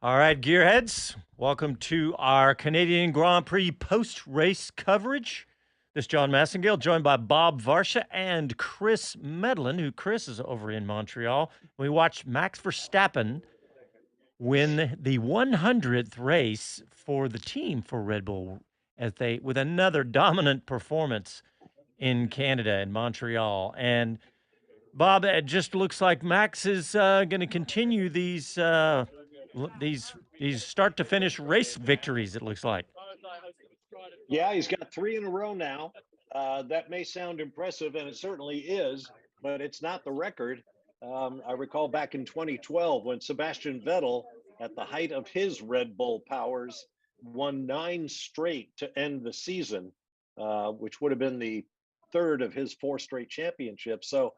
All right, gearheads, welcome to our Canadian Grand Prix post-race coverage. This is John Massengale, joined by Bob Varsha and Chris Medland, who Chris is over in Montreal. We watched Max Verstappen win the 100th race for the team for Red Bull with another dominant performance in Canada in Montreal. And Bob, it just looks like Max is going to continue these start to finish race victories. It looks like. Yeah, he's got 3 in a row now. That may sound impressive, and it certainly is, but it's not the record. I recall back in 2012 when Sebastian Vettel, at the height of his Red Bull powers, won 9 straight to end the season, which would have been the third of his 4 straight championships. So,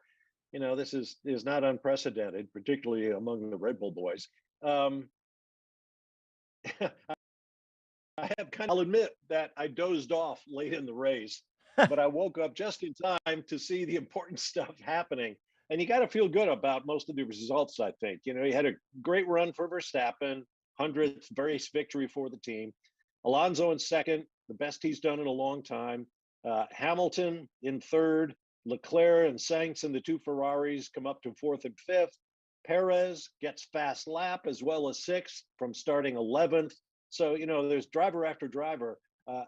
this is not unprecedented, particularly among the Red Bull boys. I'll admit that I dozed off late in the race, but I woke up just in time to see the important stuff happening. And you got to feel good about most of the results, I think. He had a great run for Verstappen, 100th race victory for the team. Alonso in second, the best he's done in a long time. Hamilton in third. Leclerc and Sainz and the 2 Ferraris come up to fourth and fifth. Perez gets fast lap as well as sixth from starting 11th. So, there's driver after driver.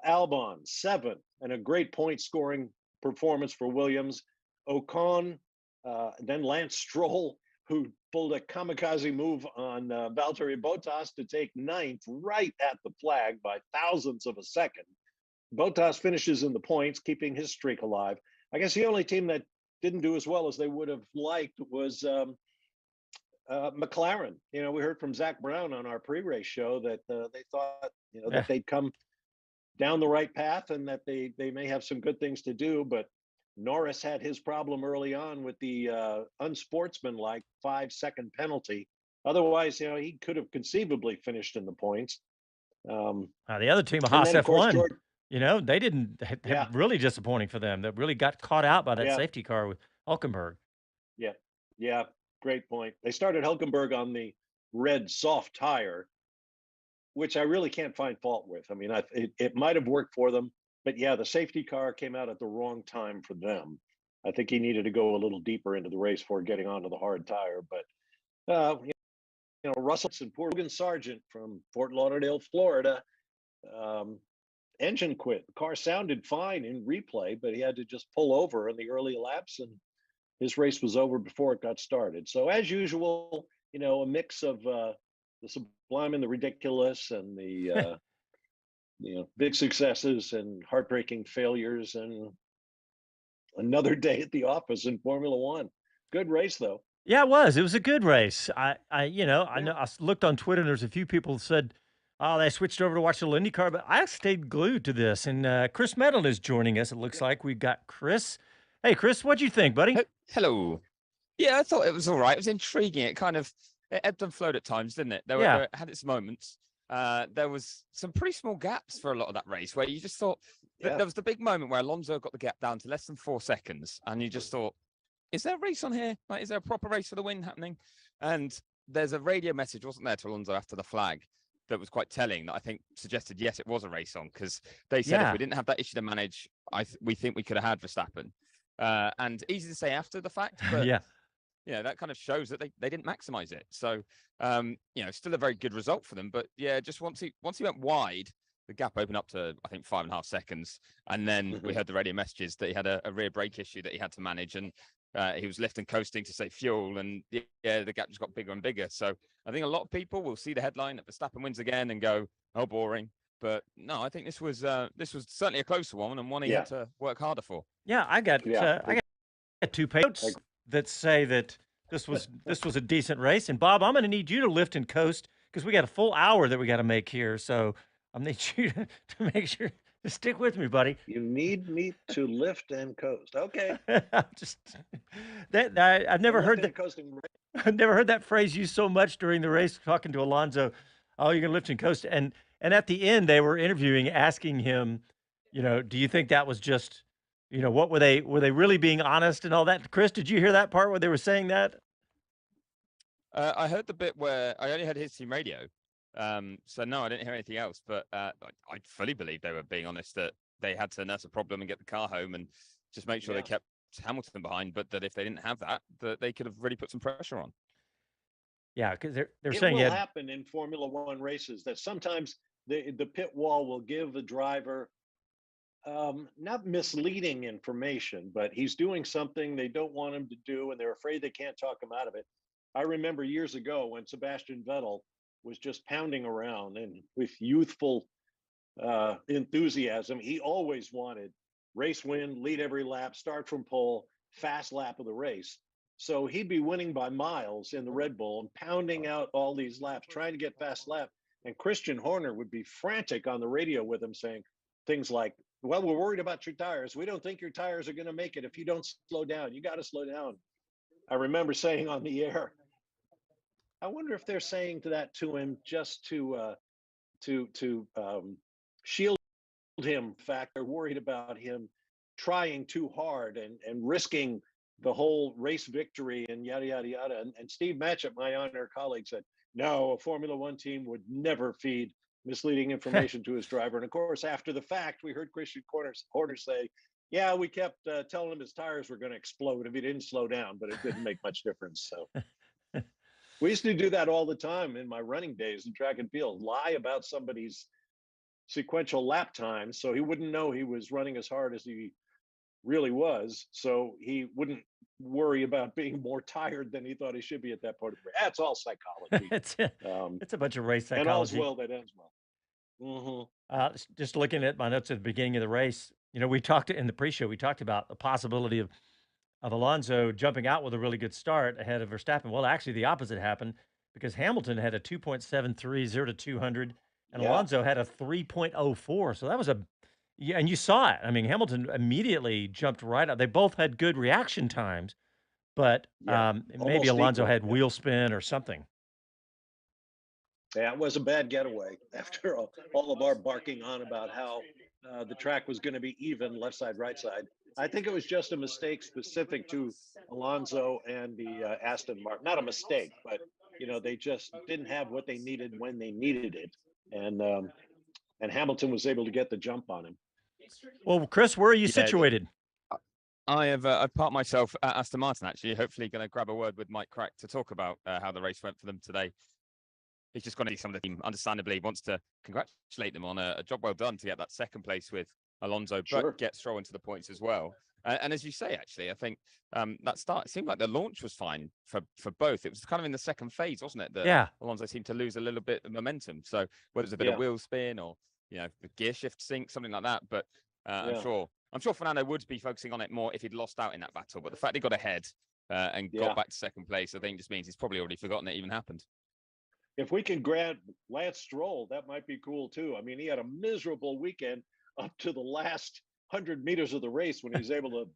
Albon, 7th, and a great point scoring performance for Williams. Ocon, then Lance Stroll, who pulled a kamikaze move on Valtteri Bottas to take 9th right at the flag by thousandths of a second. Bottas finishes in the points, keeping his streak alive. I guess the only team that didn't do as well as they would have liked was McLaren. We heard from Zach Brown on our pre-race show that they thought, that they'd come down the right path and that they may have some good things to do. But Norris had his problem early on with the unsportsmanlike 5-second penalty. Otherwise, he could have conceivably finished in the points. The other team, Haas F1, they didn't. Yeah. Really disappointing for them. That really got caught out by that safety car with Hulkenberg. Yeah. Great point. They started Hulkenberg on the red soft tire, which I really can't find fault with. I mean, it might have worked for them, but yeah, the safety car came out at the wrong time for them. I think he needed to go a little deeper into the race before getting onto the hard tire. But Russell and poor Logan Sargent from Fort Lauderdale, Florida, engine quit. The car sounded fine in replay, but he had to just pull over in the early laps, and his race was over before it got started. So as usual, a mix of the sublime and the ridiculous, and the big successes and heartbreaking failures, and another day at the office in Formula One. Good race though. Yeah, it was. It was a good race. I know I looked on Twitter and there's a few people said, oh, they switched over to watch the IndyCar, but I stayed glued to this. And Chris Medland is joining us. It looks like we've got Chris. Hey, Chris, what'd you think, buddy? Hello. Yeah, I thought it was all right. It was intriguing. It ebbed and flowed at times, didn't it? It had its moments. There was some pretty small gaps for a lot of that race where you just thought there was the big moment where Alonso got the gap down to less than 4 seconds, and you just thought, is there a race on here? Like, is there a proper race for the win happening? And there's a radio message, wasn't there, to Alonso after the flag that was quite telling, that I think suggested, yes, it was a race on, because they said if we didn't have that issue to manage, we think we could have had Verstappen. And easy to say after the fact, but that kind of shows that they didn't maximize it. So, still a very good result for them. But yeah, just once he went wide, the gap opened up to, I think, 5.5 seconds. And then we heard the radio messages that he had a rear brake issue that he had to manage. And he was lifting coasting to save fuel. And the gap just got bigger and bigger. So I think a lot of people will see the headline that Verstappen wins again and go, oh, boring. But no, I think this was certainly a closer one, and one he had to work harder for. Yeah, I got 2 notes that say that this was a decent race. And Bob, I'm going to need you to lift and coast, because we got a full hour that we got to make here. So I need you to make sure to stick with me, buddy. You need me to lift and coast. Okay. I've never heard that. I've never heard that phrase used so much during the race, talking to Alonso. Oh, you're going to lift and coast. And at the end, they were asking him, do you think that was just, what were they really being honest and all that? Chris, did you hear that part where they were saying that? I heard the bit where I only heard his team radio, So no, I didn't hear anything else. But I fully believe they were being honest that they had to nurse a problem and get the car home and just make sure they kept Hamilton behind. But that if they didn't have that, that they could have really put some pressure on. Yeah, because they're It saying will happen in Formula One races that sometimes the pit wall will give the driver not misleading information, but he's doing something they don't want him to do, and they're afraid they can't talk him out of it. I remember years ago when Sebastian Vettel was just pounding around, and with youthful enthusiasm, he always wanted race win, lead every lap, start from pole, fast lap of the race. So he'd be winning by miles in the Red Bull and pounding out all these laps, trying to get fast lap. And Christian Horner would be frantic on the radio with him, saying things like, well, we're worried about your tires. We don't think your tires are going to make it if you don't slow down. You got to slow down. I remember saying on the air, I wonder if they're saying that to him just to shield him. In fact, they're worried about him trying too hard and risking the whole race victory and yada, yada, yada. And Steve Matchett, my on-air colleague, said, no, a Formula One team would never feed misleading information to his driver. And of course, after the fact, we heard Christian Horner say, yeah, we kept telling him his tires were going to explode if he didn't slow down, but it didn't make much difference. So we used to do that all the time in my running days in track and field, lie about somebody's sequential lap time so he wouldn't know he was running as hard as he really was, so he wouldn't worry about being more tired than he thought he should be at that point. That's all psychology. It's a bunch of race psychology. And all's well that ends well. Just looking at my notes at the beginning of the race, we talked in the pre-show, we talked about the possibility of Alonso jumping out with a really good start ahead of Verstappen. Well, actually, the opposite happened because Hamilton had a 2.73 0 to 200, and Alonso had a 3.04. So that was and you saw it. I mean, Hamilton immediately jumped right up. They both had good reaction times, but maybe Alonso had wheel spin or something. Yeah, it was a bad getaway after all of our barking on about how the track was going to be even left side, right side. I think it was just a mistake specific to Alonso and the Aston Martin. Not a mistake, but they just didn't have what they needed when they needed it, and Hamilton was able to get the jump on him. Well, Chris, where are you situated? I've parked myself at Aston Martin, actually. Hopefully going to grab a word with Mike Crack to talk about how the race went for them today. He's just going to see some of the team, understandably, wants to congratulate them on a job well done to get that second place with Alonso, but get Stroll into the points as well. And as you say, actually, I think that start, it seemed like the launch was fine for both. It was kind of in the second phase, wasn't it? That Alonso seemed to lose a little bit of momentum. So whether it was a bit of wheel spin or, the gear shift sync, something like that. But I'm sure Fernando would be focusing on it more if he'd lost out in that battle. But the fact he got ahead and got back to second place, I think just means he's probably already forgotten it even happened. If we can grab Lance Stroll, that might be cool too. I mean, he had a miserable weekend up to the last 100 meters of the race when he was able to,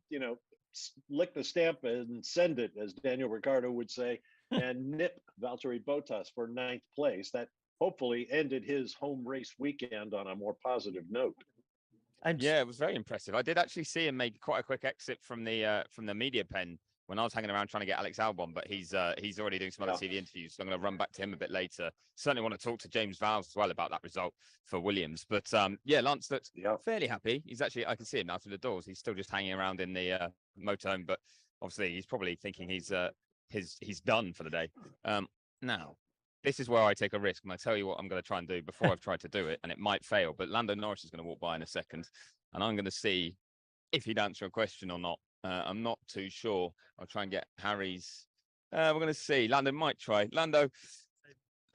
lick the stamp and send it, as Daniel Ricciardo would say, and nip Valtteri Bottas for 9th place. That hopefully ended his home race weekend on a more positive note. Yeah, it was very impressive. I did actually see him make quite a quick exit from the media pen when I was hanging around trying to get Alex Albon, but he's already doing some other TV interviews, so I'm going to run back to him a bit later. Certainly want to talk to James Vowles as well about that result for Williams. But Lance looks fairly happy. He's actually, I can see him now through the doors. He's still just hanging around in the motorhome, but obviously he's probably thinking he's done for the day. Now, this is where I take a risk, and I tell you what I'm going to try and do before I've tried to do it, and it might fail. But Lando Norris is going to walk by in a second, and I'm going to see if he'd answer a question or not. I'm not too sure. I'll try and get Harry's. We're going to see. Lando might try. Lando,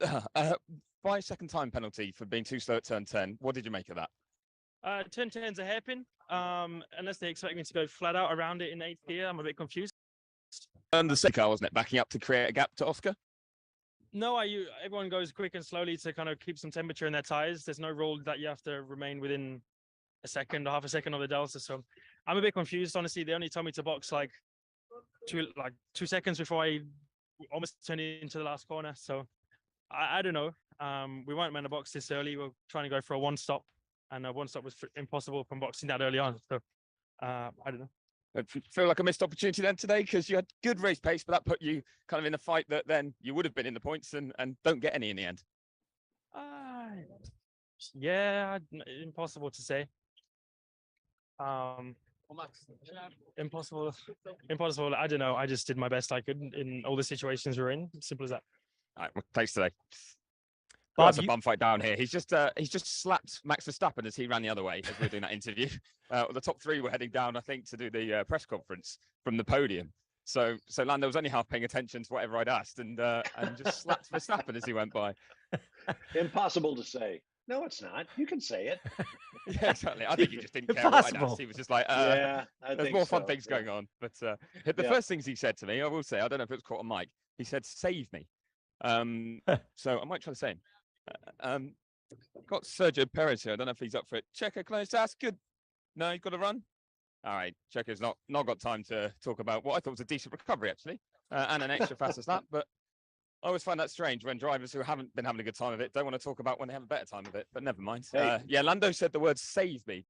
5-second time penalty for being too slow at turn 10. What did you make of that? Turn 10's a hairpin. Unless they expect me to go flat out around it in 8th gear, I'm a bit confused. And the second car, wasn't it? Backing up to create a gap to Oscar? No, everyone goes quick and slowly to kind of keep some temperature in their tires. There's no rule that you have to remain within a second or half a second of the delta. So I'm a bit confused, honestly. They only told me to box like 2 seconds before I almost turned it into the last corner. So I don't know. We weren't meant to box this early. We're trying to go for a one stop, and a one stop was impossible from boxing that early on. So I don't know. I feel like a missed opportunity then today, because you had good race pace, but that put you kind of in a fight that then you would have been in the points and don't get any in the end. Yeah, impossible to say. Impossible. Impossible. I don't know. I just did my best I could in all the situations we're in. Simple as that. All right, well, thanks today. Bob, That's a bum fight down here. He's just slapped Max Verstappen as he ran the other way as we were doing that interview. The top three were heading down, I think, to do the press conference from the podium. So Lando was only half paying attention to whatever I'd asked, and just slapped Verstappen as he went by. Impossible to say. No, it's not. You can say it. Yeah, exactly. I think he just didn't care what I'd asked. He was just like, there's more fun things going on. But the first things he said to me, I will say, I don't know if it was caught on mic. He said, "Save me." So I might try to say him. Got Sergio Perez here. I don't know if he's up for it. Checo, can I just ask? Good. No, he's got to run. All right. Checo's not got time to talk about what I thought was a decent recovery, actually, and an extra fast lap. But I always find that strange when drivers who haven't been having a good time of it don't want to talk about when they have a better time of it. But never mind. Hey. Lando said the word "save me"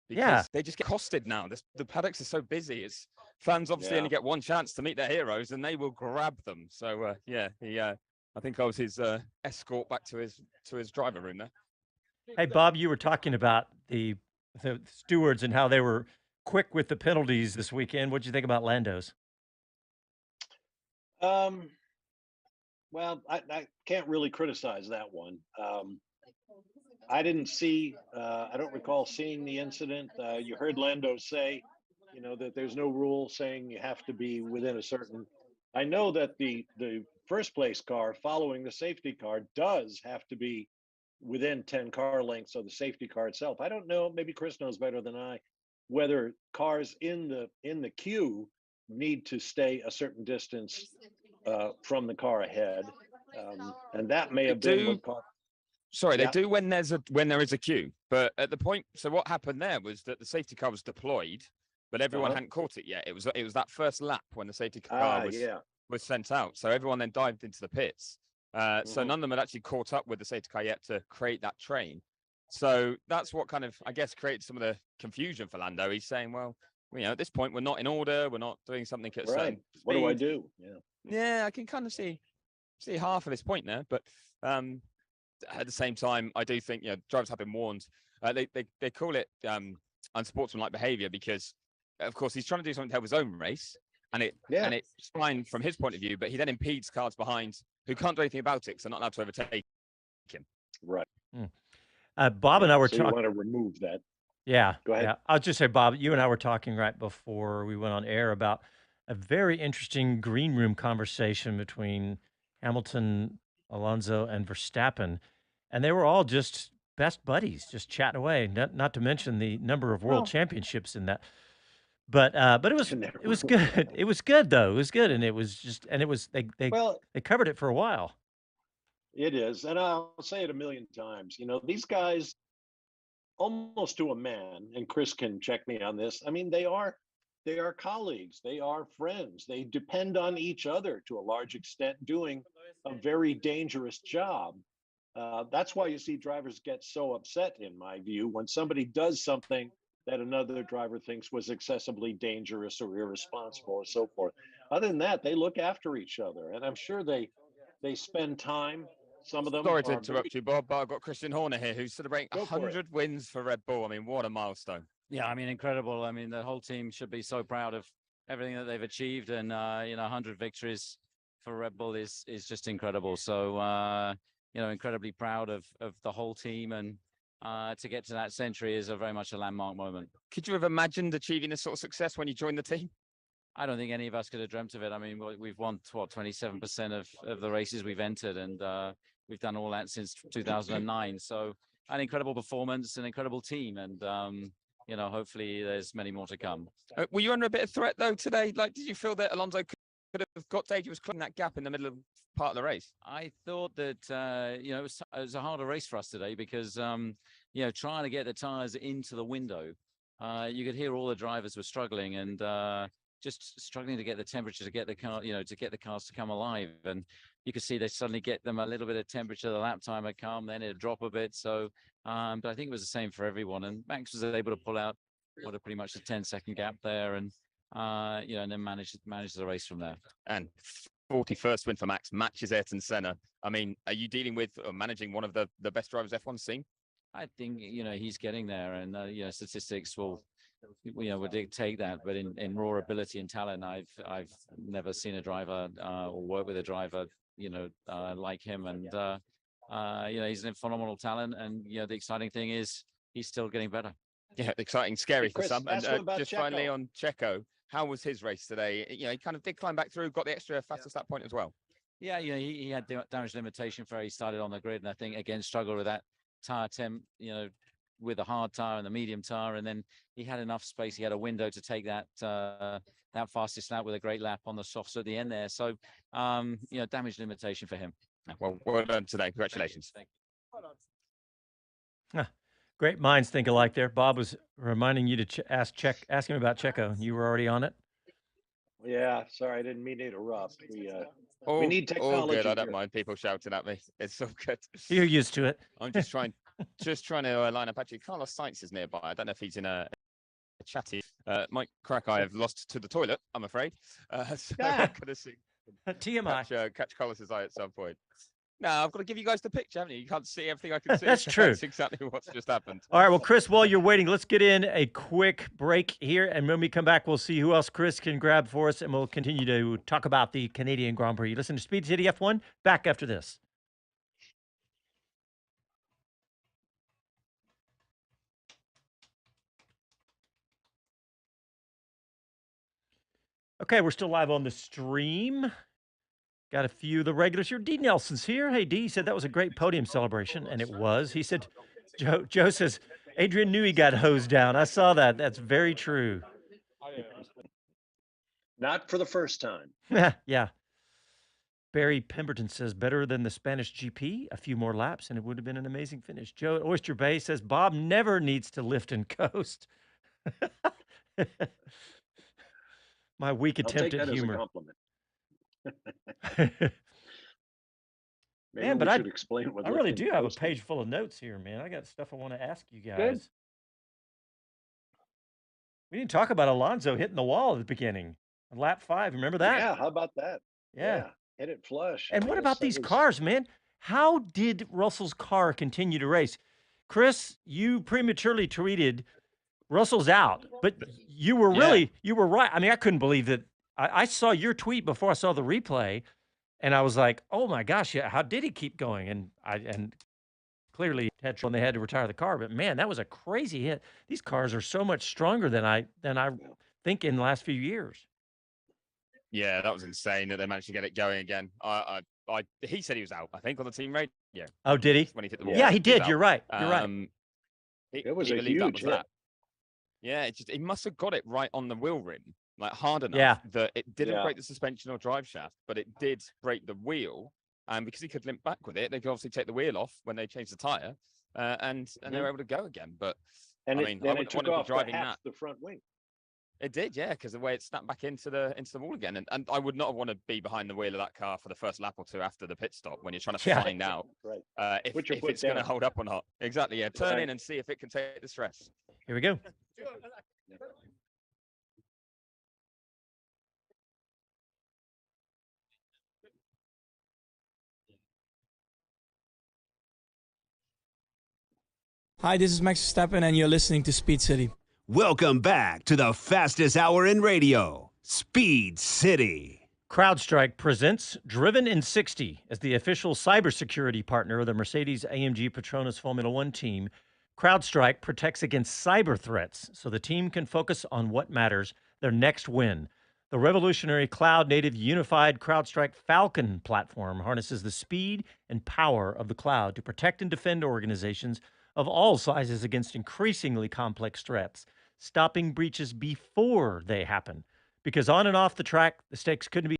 because they just get costed now. The paddocks are so busy. It's fans obviously only get one chance to meet their heroes, and they will grab them. So I think I was his escort back to his driver room there. Hey, Bob, you were talking about the stewards and how they were quick with the penalties this weekend. What did you think about Lando's? Well, I can't really criticize that one. I didn't see, I don't recall seeing the incident. You heard Lando say, that there's no rule saying you have to be within a certain. I know that the first place car following the safety car does have to be within 10 car lengths of the safety car itself. I don't know, maybe Chris knows better than I, whether cars in the queue need to stay a certain distance from the car ahead, and that may have been what caused. Sorry, they do when there is a queue, but at the point. So what happened there was that the safety car was deployed, but everyone hadn't caught it yet. It was that first lap when the safety car was sent out. So everyone then dived into the pits. So none of them had actually caught up with the safety car yet to create that train. So that's what kind of, I guess, created some of the confusion for Lando. He's saying, well, at this point, we're not in order. We're not doing something at a certain speed. What do I do? Yeah, I can kind of see half of this point there, but at the same time, I do think drivers have been warned. They call it unsportsmanlike behaviour because, of course, he's trying to do something to help his own race, and it's fine from his point of view, but he then impedes cars behind who can't do anything about it because they're not allowed to overtake him. Right. Bob and I were talking. You want to remove that? Yeah. Go ahead. Yeah. I'll just say, Bob, you and I were talking right before we went on air about a very interesting green room conversation between Hamilton, Alonso, and Verstappen, and they were all just best buddies, just chatting away. Not to mention the number of world championships in that. But it was good. It was good though. It was good, and it was they covered it for a while. It is, and I'll say it a million times. These guys, almost to a man, and Chris can check me on this. I mean, they are colleagues. They are friends. They depend on each other to a large extent, doing a very dangerous job. That's why you see drivers get so upset, in my view, when somebody does something that another driver thinks was excessively dangerous or irresponsible or so forth. Other than that, they look after each other, and I'm sure they spend time. Some of them. Sorry to interrupt you, Bob, but I've got Christian Horner here who's celebrating 100 wins for Red Bull. I mean, what a milestone. Yeah, I mean, incredible. I mean, the whole team should be so proud of everything that they've achieved, and 100 victories for Red Bull is just incredible. So incredibly proud of the whole team, and to get to that century is very much a landmark moment. Could you have imagined achieving this sort of success when you joined the team? I don't think any of us could have dreamt of it. I mean, we've won 27% of the races we've entered, and we've done all that since 2009. So an incredible performance, an incredible team, and hopefully there's many more to come. Were you under a bit of threat though today? Like, did you feel that Alonso could have got dangerous, closing that gap in the middle of part of the race? I thought that it was a harder race for us today because trying to get the tires into the window, you could hear all the drivers were struggling and just struggling to get the temperature to get the car, to get the cars to come alive. And you could see they suddenly get them a little bit of temperature, the lap time would come, then it'd drop a bit. So, but I think it was the same for everyone. And Max was able to pull out pretty much a 10-second gap there, and and then manage the race from there. And 41st win for Max, matches Ayrton Senna. I mean, are you dealing with or managing one of the best drivers F1's seen? I think, he's getting there, and, statistics will dictate that. But in raw ability and talent, I've never seen a driver or work with a driver, like him. And, he's a phenomenal talent. And, the exciting thing is he's still getting better. Yeah, exciting, scary Chris, for some. And just Checo. finally on Checo, how was his race today? He kind of did climb back through, got the extra fastest lap point as well. Yeah, he had damage limitation for he started on the grid, and I think again struggled with that tire temp, with the hard tire and the medium tire, and then he had enough space. He had a window to take that fastest lap with a great lap on the softs at the end there. So, damage limitation for him. Well done today. Congratulations. Thank you. Great minds think alike there. Bob was reminding you to ask him about Checo. You were already on it. Yeah, sorry, I didn't mean to interrupt. We need technology. All good. I don't here. mind people shouting at me. It's all good. You're used to it. I'm just trying to line up. Actually, Carlos Sainz is nearby. I don't know if he's in a chatty. Mike Crack, I have lost to the toilet, I'm afraid. So I'm gonna see. TMI. Catch Carlos's eye at some point. No, I've got to give you guys the picture, haven't you? You can't see everything I can see. That's true. That's exactly what's just happened. All right, well, Chris, while you're waiting, let's get in a quick break here. And when we come back, we'll see who else Chris can grab for us. And we'll continue to talk about the Canadian Grand Prix. Listen to Speed City F1. Back after this. Okay, we're still live on the stream. Got a few of the regulars here. D. Nelson's here. Hey, D said that was a great podium celebration, and it was. He said, Joe says, Adrian knew he got hosed down. I saw that. That's very true. Not for the first time. Yeah. Barry Pemberton says, better than the Spanish GP. A few more laps, and it would have been an amazing finish. Joe at Oyster Bay says, Bob never needs to lift and coast. My weak attempt at humor. As a compliment. Man, but I should explain what I really do have a page full of notes here, man. I got stuff I want to ask you guys. Good. We didn't talk about Alonso hitting the wall at the beginning on lap 5. Remember that? Yeah, how about that? Yeah. Hit it flush. And what about these cars, man? How did Russell's car continue to race? Chris, you prematurely tweeted Russell's out, but you were you were right. I mean, I couldn't believe that. I saw your tweet before I saw the replay, and I was like, "Oh my gosh, yeah, how did he keep going?" And clearly had trouble, and they had to retire the car. But man, that was a crazy hit. These cars are so much stronger than I think in the last few years. Yeah, that was insane that they managed to get it going again. He said he was out, I think, on the team radio. Yeah. Oh, did he? When he hit the wall. Yeah, he did. You're right. You're right. It was a huge hit. Yeah, he must have got it right on the wheel rim. Like hard enough that it didn't break the suspension or drive shaft, but it did break the wheel. And because he could limp back with it, they could obviously take the wheel off when they changed the tire, and they were able to go again. But I mean, I wouldn't want to be driving that. The front wing. It did, yeah, because the way it snapped back into the wall again, and I would not want to be behind the wheel of that car for the first lap or two after the pit stop when you're trying to find out if it's going to hold up or not. Exactly, yeah. Turn in and see if it can take the stress. Here we go. Hi, this is Max Verstappen, and you're listening to Speed City. Welcome back to the fastest hour in radio, Speed City. CrowdStrike presents Driven in 60 as the official cybersecurity partner of the Mercedes-AMG Petronas Formula One team. CrowdStrike protects against cyber threats so the team can focus on what matters, their next win. The revolutionary cloud-native unified CrowdStrike Falcon platform harnesses the speed and power of the cloud to protect and defend organizations of all sizes against increasingly complex threats, stopping breaches before they happen. Because on and off the track, the stakes couldn't be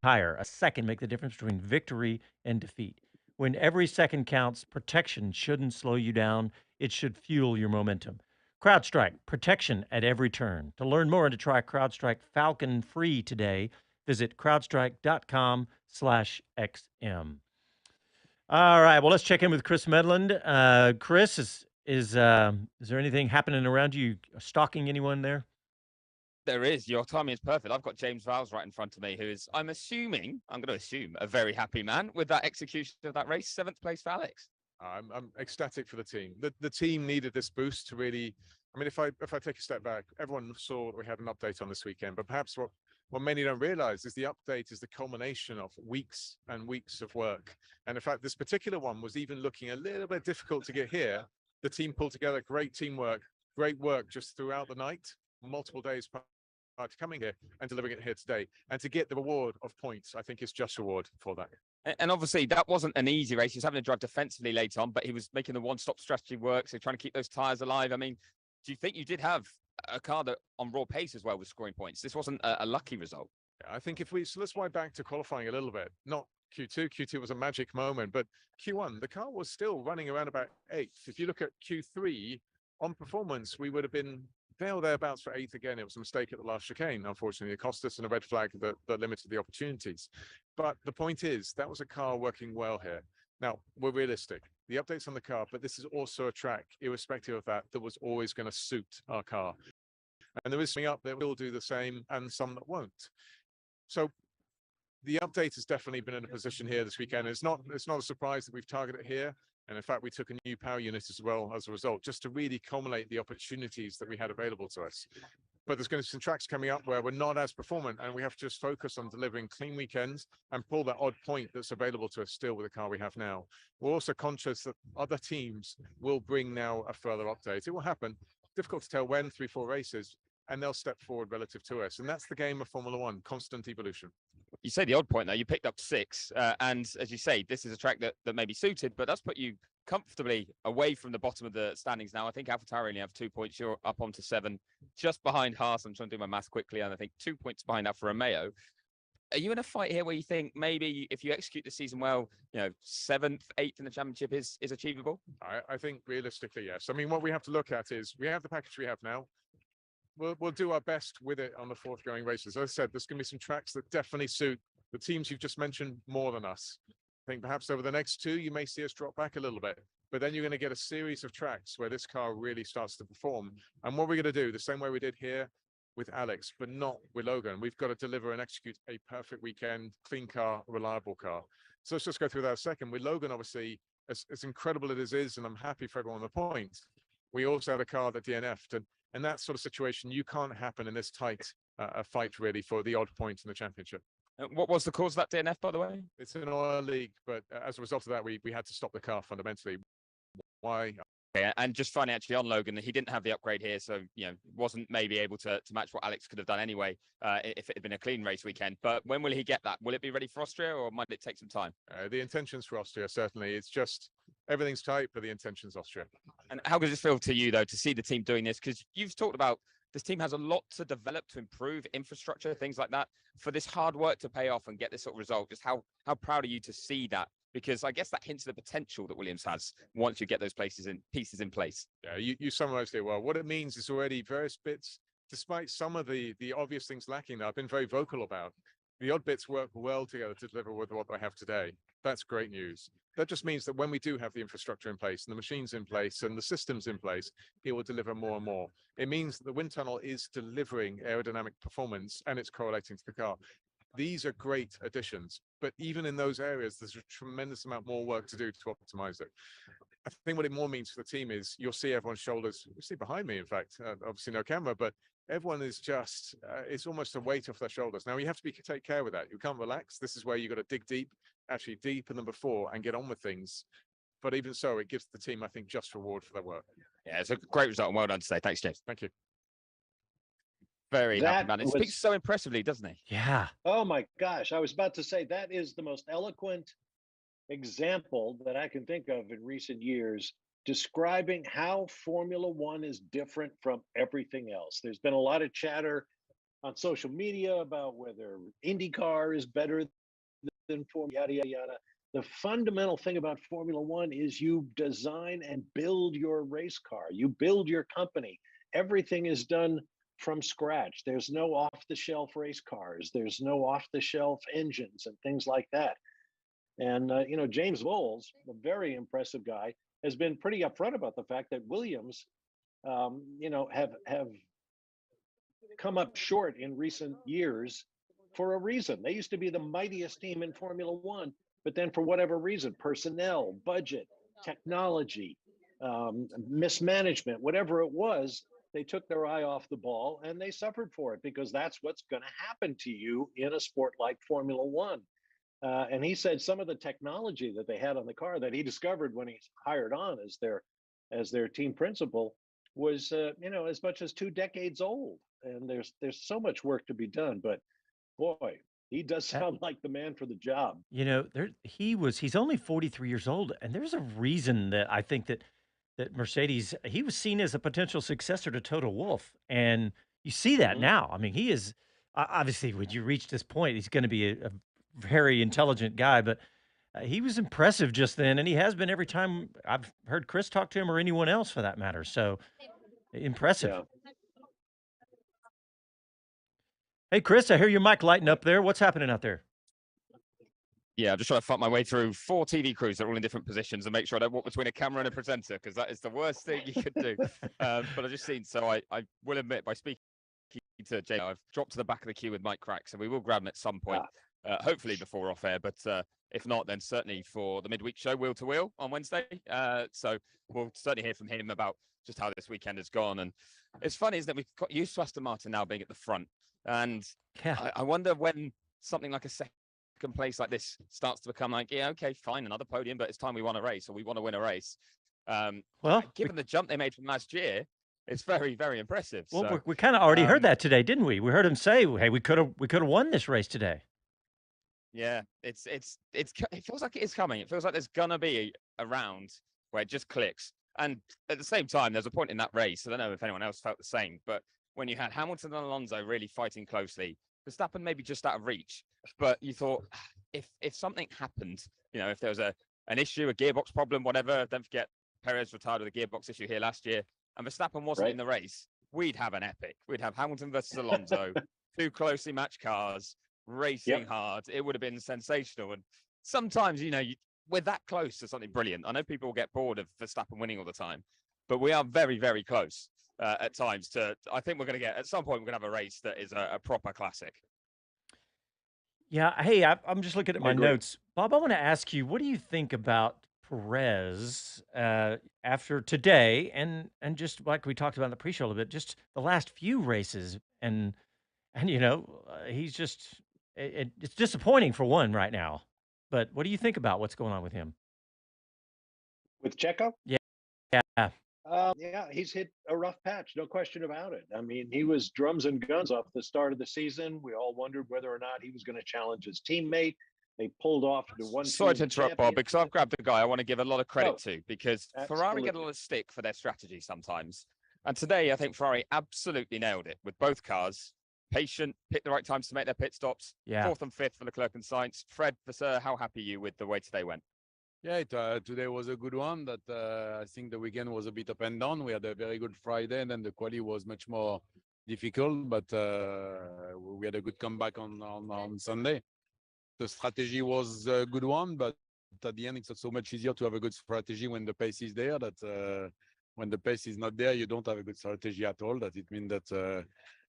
higher. A second make the difference between victory and defeat. When every second counts, protection shouldn't slow you down. It should fuel your momentum. CrowdStrike, protection at every turn. To learn more and to try CrowdStrike Falcon free today, visit crowdstrike.com/XM. All right, well, let's check in with Chris Medland. Chris, is there anything happening around you? Stalking anyone there? There is. Your timing is perfect. I've got James Vowles right in front of me, who is, I'm going to assume, a very happy man with that execution of that race. 7th place for Alex. I'm ecstatic for the team. The team needed this boost to really. I mean, if I take a step back, everyone saw that we had an update on this weekend, but perhaps what many don't realize is the update is the culmination of weeks and weeks of work. And in fact, this particular one was even looking a little bit difficult to get here. The team pulled together great teamwork, great work just throughout the night, multiple days prior to coming here and delivering it here today. And to get the reward of points, I think is just reward for that. And obviously, that wasn't an easy race. He was having to drive defensively late on, but he was making the one-stop strategy work. So trying to keep those tyres alive. I mean, do you think you did have a car that on raw pace as well was scoring points? This wasn't a lucky result. Yeah, I think so let's wind back to qualifying a little bit. Not Q2. Q2 was a magic moment, but Q1, the car was still running around about 8th. If you look at Q3, on performance, we would have been there or thereabouts for 8th again. It was a mistake at the last chicane, unfortunately. It cost us and a red flag that limited the opportunities. But the point is, that was a car working well here. Now, we're realistic. The updates on the car, but this is also a track, irrespective of that was always going to suit our car. And there is something up that will do the same and some that won't. So the update has definitely been in a position here this weekend. It's not a surprise that we've targeted here. And in fact, we took a new power unit as well as a result, just to really culminate the opportunities that we had available to us. But there's going to be some tracks coming up where we're not as performant, and we have to just focus on delivering clean weekends and pull that odd point that's available to us still with the car we have now. We're also conscious that other teams will bring now a further update. It will happen. Difficult to tell when, 3-4 races, and they'll step forward relative to us. And that's the game of Formula One, constant evolution. You say the odd point, though. You picked up 6. And as you say, this is a track that may be suited, but that's put you comfortably away from the bottom of the standings now. I think AlphaTauri only have 2 points. You're up onto 7, just behind Haas. I'm trying to do my math quickly, and I think 2 points behind Alfa Romeo. Are you in a fight here where you think maybe if you execute the season well, 7th, 8th in the championship is achievable? I think realistically, yes. I mean, what we have to look at is we have the package we have now. We'll do our best with it on the forthgoing races. As I said, there's going to be some tracks that definitely suit the teams you've just mentioned more than us. I think perhaps over the next 2, you may see us drop back a little bit, but then you're going to get a series of tracks where this car really starts to perform. And what we're going to do, the same way we did here with Alex, but not with Logan, we've got to deliver and execute a perfect weekend, clean car, reliable car. So let's just go through that a second. With Logan, obviously, as incredible as it is, and I'm happy for everyone on the point, we also had a car that DNF'd, and that sort of situation, you can't happen in this tight a fight, really, for the odd point in the championship. What was the cause of that DNF, by the way? It's an oil leak, but as a result of that, we had to stop the car fundamentally. Why? Okay, and just finally, actually, on Logan, he didn't have the upgrade here, so wasn't maybe able to match what Alex could have done anyway if it had been a clean race weekend. But when will he get that? Will it be ready for Austria, or might it take some time? The intentions for Austria, certainly. It's just everything's tight, but the intention's Austria. And how does it feel to you, though, to see the team doing this? Because you've talked about this team has a lot to develop, to improve infrastructure, things like that, for this hard work to pay off and get this sort of result. Just how proud are you to see that? Because I guess that hints at the potential that Williams has once you get those pieces in place. Yeah, you summarized it well. What it means is already various bits, despite some of the obvious things lacking that I've been very vocal about, the odd bits work well together to deliver with what I have today. That's great news. That just means that when we do have the infrastructure in place and the machines in place and the systems in place, it will deliver more and more. It means that the wind tunnel is delivering aerodynamic performance and it's correlating to the car. These are great additions, but even in those areas, there's a tremendous amount more work to do to optimize it. I think what it more means for the team is you'll see everyone's shoulders, you see behind me, in fact, obviously no camera, but everyone is just, it's almost a weight off their shoulders. Now you have to take care with that. You can't relax. This is where you've got to dig deep, actually deeper than before, and get on with things. But even so, it gives the team, I think, just reward for their work. Yeah, it's a great result and well done today. Thanks, James. Thank you. Very happy, man. It speaks so impressively, doesn't he? Yeah. Oh my gosh. I was about to say that is the most eloquent example that I can think of in recent years describing how Formula One is different from everything else. There's been a lot of chatter on social media about whether IndyCar is better than Formula, yada, yada, yada. The fundamental thing about Formula One is you design and build your race car. You build your company. Everything is done from scratch. There's no off-the-shelf race cars. There's no off-the-shelf engines and things like that. And, James Bowles, a very impressive guy, has been pretty upfront about the fact that Williams, have come up short in recent years for a reason. They used to be the mightiest team in Formula One, but then for whatever reason, personnel, budget, technology, mismanagement, whatever it was, they took their eye off the ball and they suffered for it, because that's what's going to happen to you in a sport like Formula One. And he said some of the technology that they had on the car that he discovered when he hired on as their team principal was, as much as 2 decades old. And there's so much work to be done. But boy, he does sound like the man for the job. He's only 43 years old, and there's a reason that I think that Mercedes, he was seen as a potential successor to Toto Wolff, and you see that now. I mean, he is obviously, when you reach this point, he's going to be a very intelligent guy, but he was impressive just then, and he has been every time I've heard Chris talk to him, or anyone else for that matter. So impressive. Yeah. Hey, Chris, I hear your mic lighting up there. What's happening out there? Yeah, I'm just trying to fight my way through 4 TV crews that are all in different positions and make sure I don't walk between a camera and a presenter, because that is the worst thing you could do. But I've just seen, so I will admit, by speaking to Jay, I've dropped to the back of the queue with Mike Crack, so we will grab him at some point, hopefully before we're off air. But if not, then certainly for the midweek show, Wheel to Wheel on Wednesday. So we'll certainly hear from him about just how this weekend has gone. And it's funny is that we've got used to Aston Martin now being at the front. And I wonder when something like a second place like this starts to become like, yeah, okay, fine, another podium, but it's time we won a race, or we want to win a race. Well, given the jump they made from last year, it's very, very impressive. Well, so, we kind of already heard that today, didn't we? We heard him say, "Hey, we could have won this race today." Yeah, it feels like it is coming. It feels like there's gonna be a round where it just clicks. And at the same time, there's a point in that race, I don't know if anyone else felt the same, but when you had Hamilton and Alonso really fighting closely, Verstappen maybe just out of reach, but you thought, if something happened, if there was an issue, a gearbox problem, whatever, don't forget Perez retired with a gearbox issue here last year, and Verstappen wasn't in the race, we'd have an epic. We'd have Hamilton versus Alonso, 2 closely matched cars, racing hard. It would have been sensational. And sometimes, we're that close to something brilliant. I know people get bored of Verstappen winning all the time, but we are very, very close at times I think we're going to get, at some point, we're going to have a race that is a proper classic. Yeah. Hey, I'm just looking at my notes. Bob, I want to ask you, what do you think about Perez after today and just like we talked about in the pre-show a little bit, just the last few races, and he's just it's disappointing for one right now. But what do you think about what's going on with him? With Checo? Yeah. Yeah, he's hit a rough patch, no question about it. I mean, he was drums and guns off the start of the season. We all wondered whether or not he was going to challenge his teammate. They pulled off the one. Sorry to interrupt, Bob, because I've grabbed a guy I want to give a lot of credit to, because Ferrari get a lot of stick for their strategy sometimes. And today, I think Ferrari absolutely nailed it with both cars. Patient, pick the right times to make their pit stops. Yeah. 4th and 5th for Leclerc and Sainz. Fred, Vasseur, how happy are you with the way today went? Yeah, today was a good one. That I think the weekend was a bit up and down. We had a very good Friday, and then the quali was much more difficult. But we had a good comeback on Sunday. The strategy was a good one, but at the end, it's so much easier to have a good strategy when the pace is there. That when the pace is not there, you don't have a good strategy at all. That it means that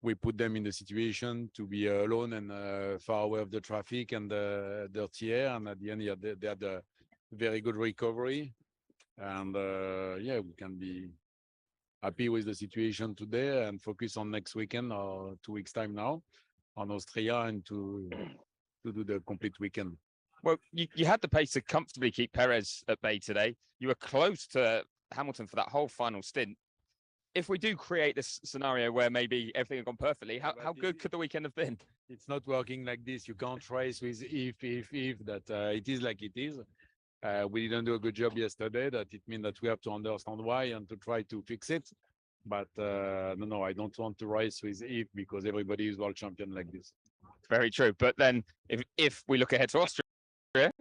we put them in the situation to be alone and far away of the traffic and the dirty air. And at the end, they had a very good recovery. And we can be happy with the situation today and focus on next weekend or 2 weeks' time now on Austria, and to do the complete weekend. Well, you had the pace to comfortably keep Perez at bay today. You were close to Hamilton for that whole final stint. If we do create this scenario where maybe everything had gone perfectly, how good could the weekend have been? It's not working like this. You can't race with if, that it is like it is. We didn't do a good job yesterday. That it means that we have to understand why and to try to fix it. But no, I don't want to race with if, because everybody is world champion like this. Very true. But then if we look ahead to Austria,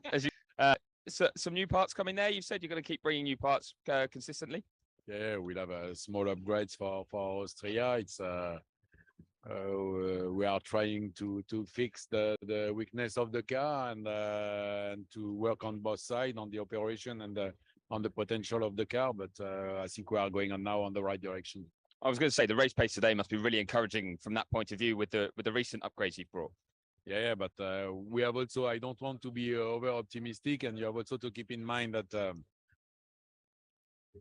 so some new parts coming there, you said you're going to keep bringing new parts consistently. Yeah, we'll have small upgrades for Austria. It's we are trying to fix the weakness of the car and to work on both sides, on the operation and on the potential of the car. But I think we are going on now on the right direction. I was going to say the race pace today must be really encouraging from that point of view with the recent upgrades you've brought. Yeah, but we have also, I don't want to be over optimistic, and you have also to keep in mind that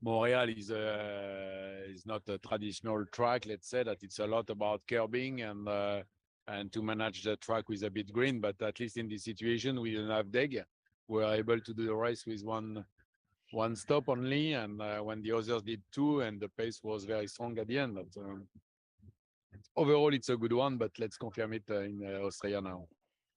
Montreal is not a traditional track. Let's say that it's a lot about curbing and to manage the track with a bit green. But at least in this situation, we didn't have Deg. We were able to do the race with one stop only, and when the others did two, and the pace was very strong at the end. But, overall, it's a good one, but let's confirm it in Austria now.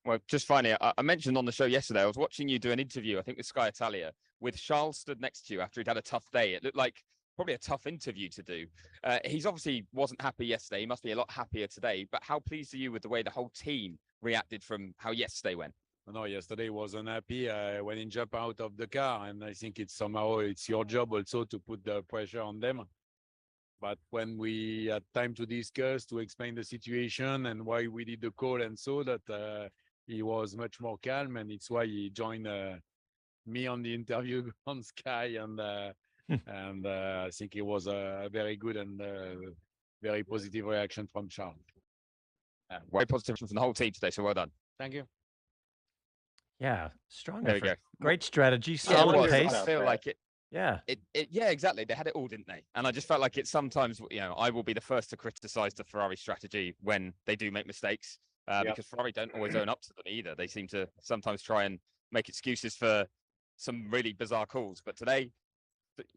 Well, just finally, I mentioned on the show yesterday, I was watching you do an interview, I think with Sky Italia, with Charles stood next to you after he'd had a tough day. It looked like probably a tough interview to do. He's obviously wasn't happy yesterday. He must be a lot happier today. But how pleased are you with the way the whole team reacted from how yesterday went? No, yesterday was unhappy when he jumped out of the car, and I think it's your job also to put the pressure on them. But when we had time to discuss, to explain the situation and why we did the call, and so that he was much more calm, and it's why he joined me on the interview on Sky, and I think it was a very good and very positive reaction from Charles. Very positive from the whole team today, so well done. Thank you. Yeah, strong There we effort. go. Great strategy, solid pace. I feel like it. Yeah. Yeah, exactly. They had it all, didn't they? And I just felt like it sometimes, I will be the first to criticize the Ferrari strategy when they do make mistakes, because Ferrari don't always own up to them either. They seem to sometimes try and make excuses for some really bizarre calls. But today,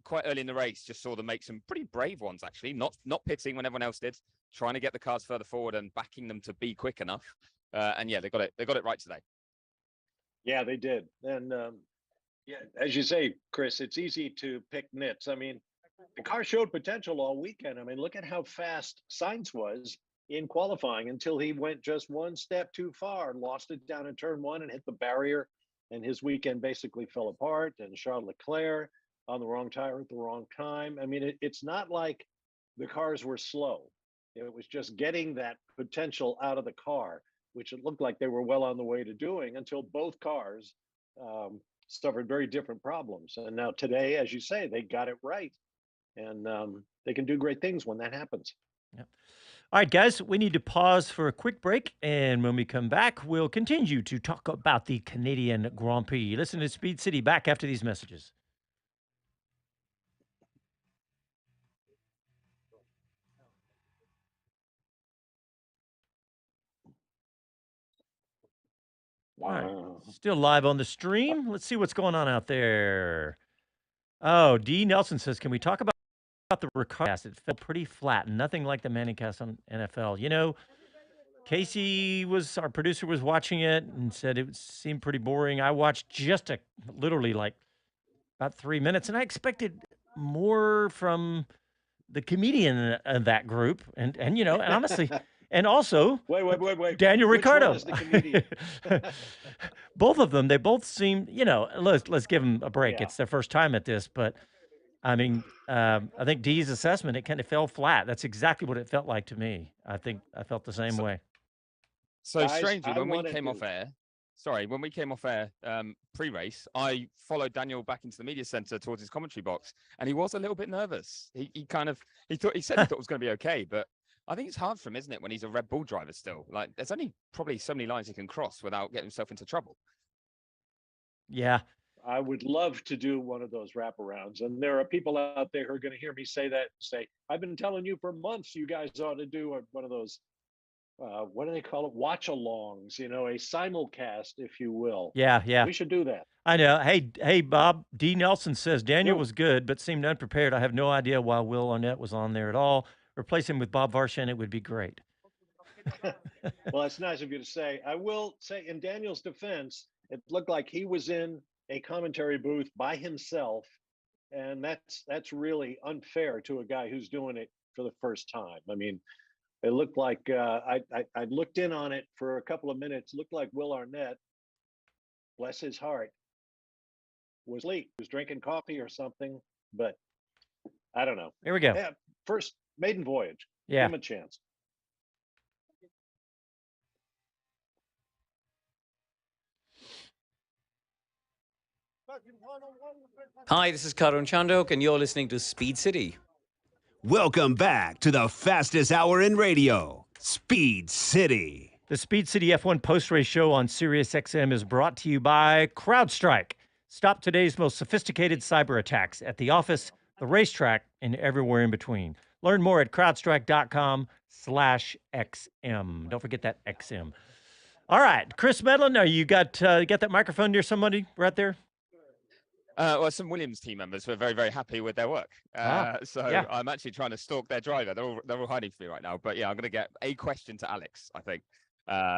quite early in the race, just saw them make some pretty brave ones, actually, not pitting when everyone else did, trying to get the cars further forward and backing them to be quick enough. And yeah, they got it right today. Yeah, they did. And yeah, as you say, Chris, it's easy to pick nits. I mean, the car showed potential all weekend. I mean, look at how fast Sainz was in qualifying until he went just one step too far, lost it down in turn one and hit the barrier. And his weekend basically fell apart. And Charles Leclerc on the wrong tire at the wrong time. I mean, it's not like the cars were slow. It was just getting that potential out of the car, which it looked like they were well on the way to doing until both cars suffered very different problems. And now today, as you say, they got it right. And they can do great things when that happens. Yep. All right, guys, we need to pause for a quick break. And when we come back, we'll continue to talk about the Canadian Grand Prix. Listen to Speed City back after these messages. Wow. All right. Still live on the stream. Let's see what's going on out there. Oh, D. Nelson says, can we talk about the recast? It felt pretty flat. Nothing like the Manning cast on NFL. You know, Casey our producer was watching it and said it seemed pretty boring. I watched just literally like about 3 minutes, and I expected more from the comedian of that group. And honestly, and also wait. Daniel Which Ricciardo. one is the comedian? Both of them, they both seem, let's give them a break. Yeah. It's their first time at this, but I mean, I think Dee's assessment, it kind of fell flat. That's exactly what it felt like to me. I think I felt the same way. So strangely, when we came off air, pre-race, I followed Daniel back into the media center towards his commentary box, and he was a little bit nervous. He said he thought it was going to be okay, but I think it's hard for him, isn't it, when he's a Red Bull driver still? Like, there's only probably so many lines he can cross without getting himself into trouble. Yeah. I would love to do one of those wraparounds. And there are people out there who are going to hear me say, I've been telling you for months, you guys ought to do one of those, what do they call it? Watch-alongs, a simulcast, if you will. Yeah. We should do that. I know. Hey, Bob, D. Nelson says, Daniel was good, but seemed unprepared. I have no idea why Will Arnett was on there at all. Replace him with Bob Varsha, and it would be great. Well, it's nice of you to say. I will say, in Daniel's defense, it looked like he was in a commentary booth by himself, and that's really unfair to a guy who's doing it for the first time. I mean, it looked like I looked in on it for a couple of minutes. It looked like Will Arnett, bless his heart, was late. He was drinking coffee or something, but I don't know. Here we go. Yeah, first maiden voyage. Yeah. Give him a chance. Hi, this is Karun Chandok, and you're listening to Speed City. Welcome back to the fastest hour in radio, Speed City. The Speed City F1 post-race show on SiriusXM is brought to you by CrowdStrike. Stop today's most sophisticated cyber attacks at the office, the racetrack, and everywhere in between. Learn more at crowdstrike.com/XM. Don't forget that XM. All right, Chris Medland, you got that microphone near somebody right there? Well, some Williams team members were very, very happy with their work. So I'm actually trying to stalk their driver. They're all hiding from me right now. But yeah, I'm going to get a question to Alex, I think,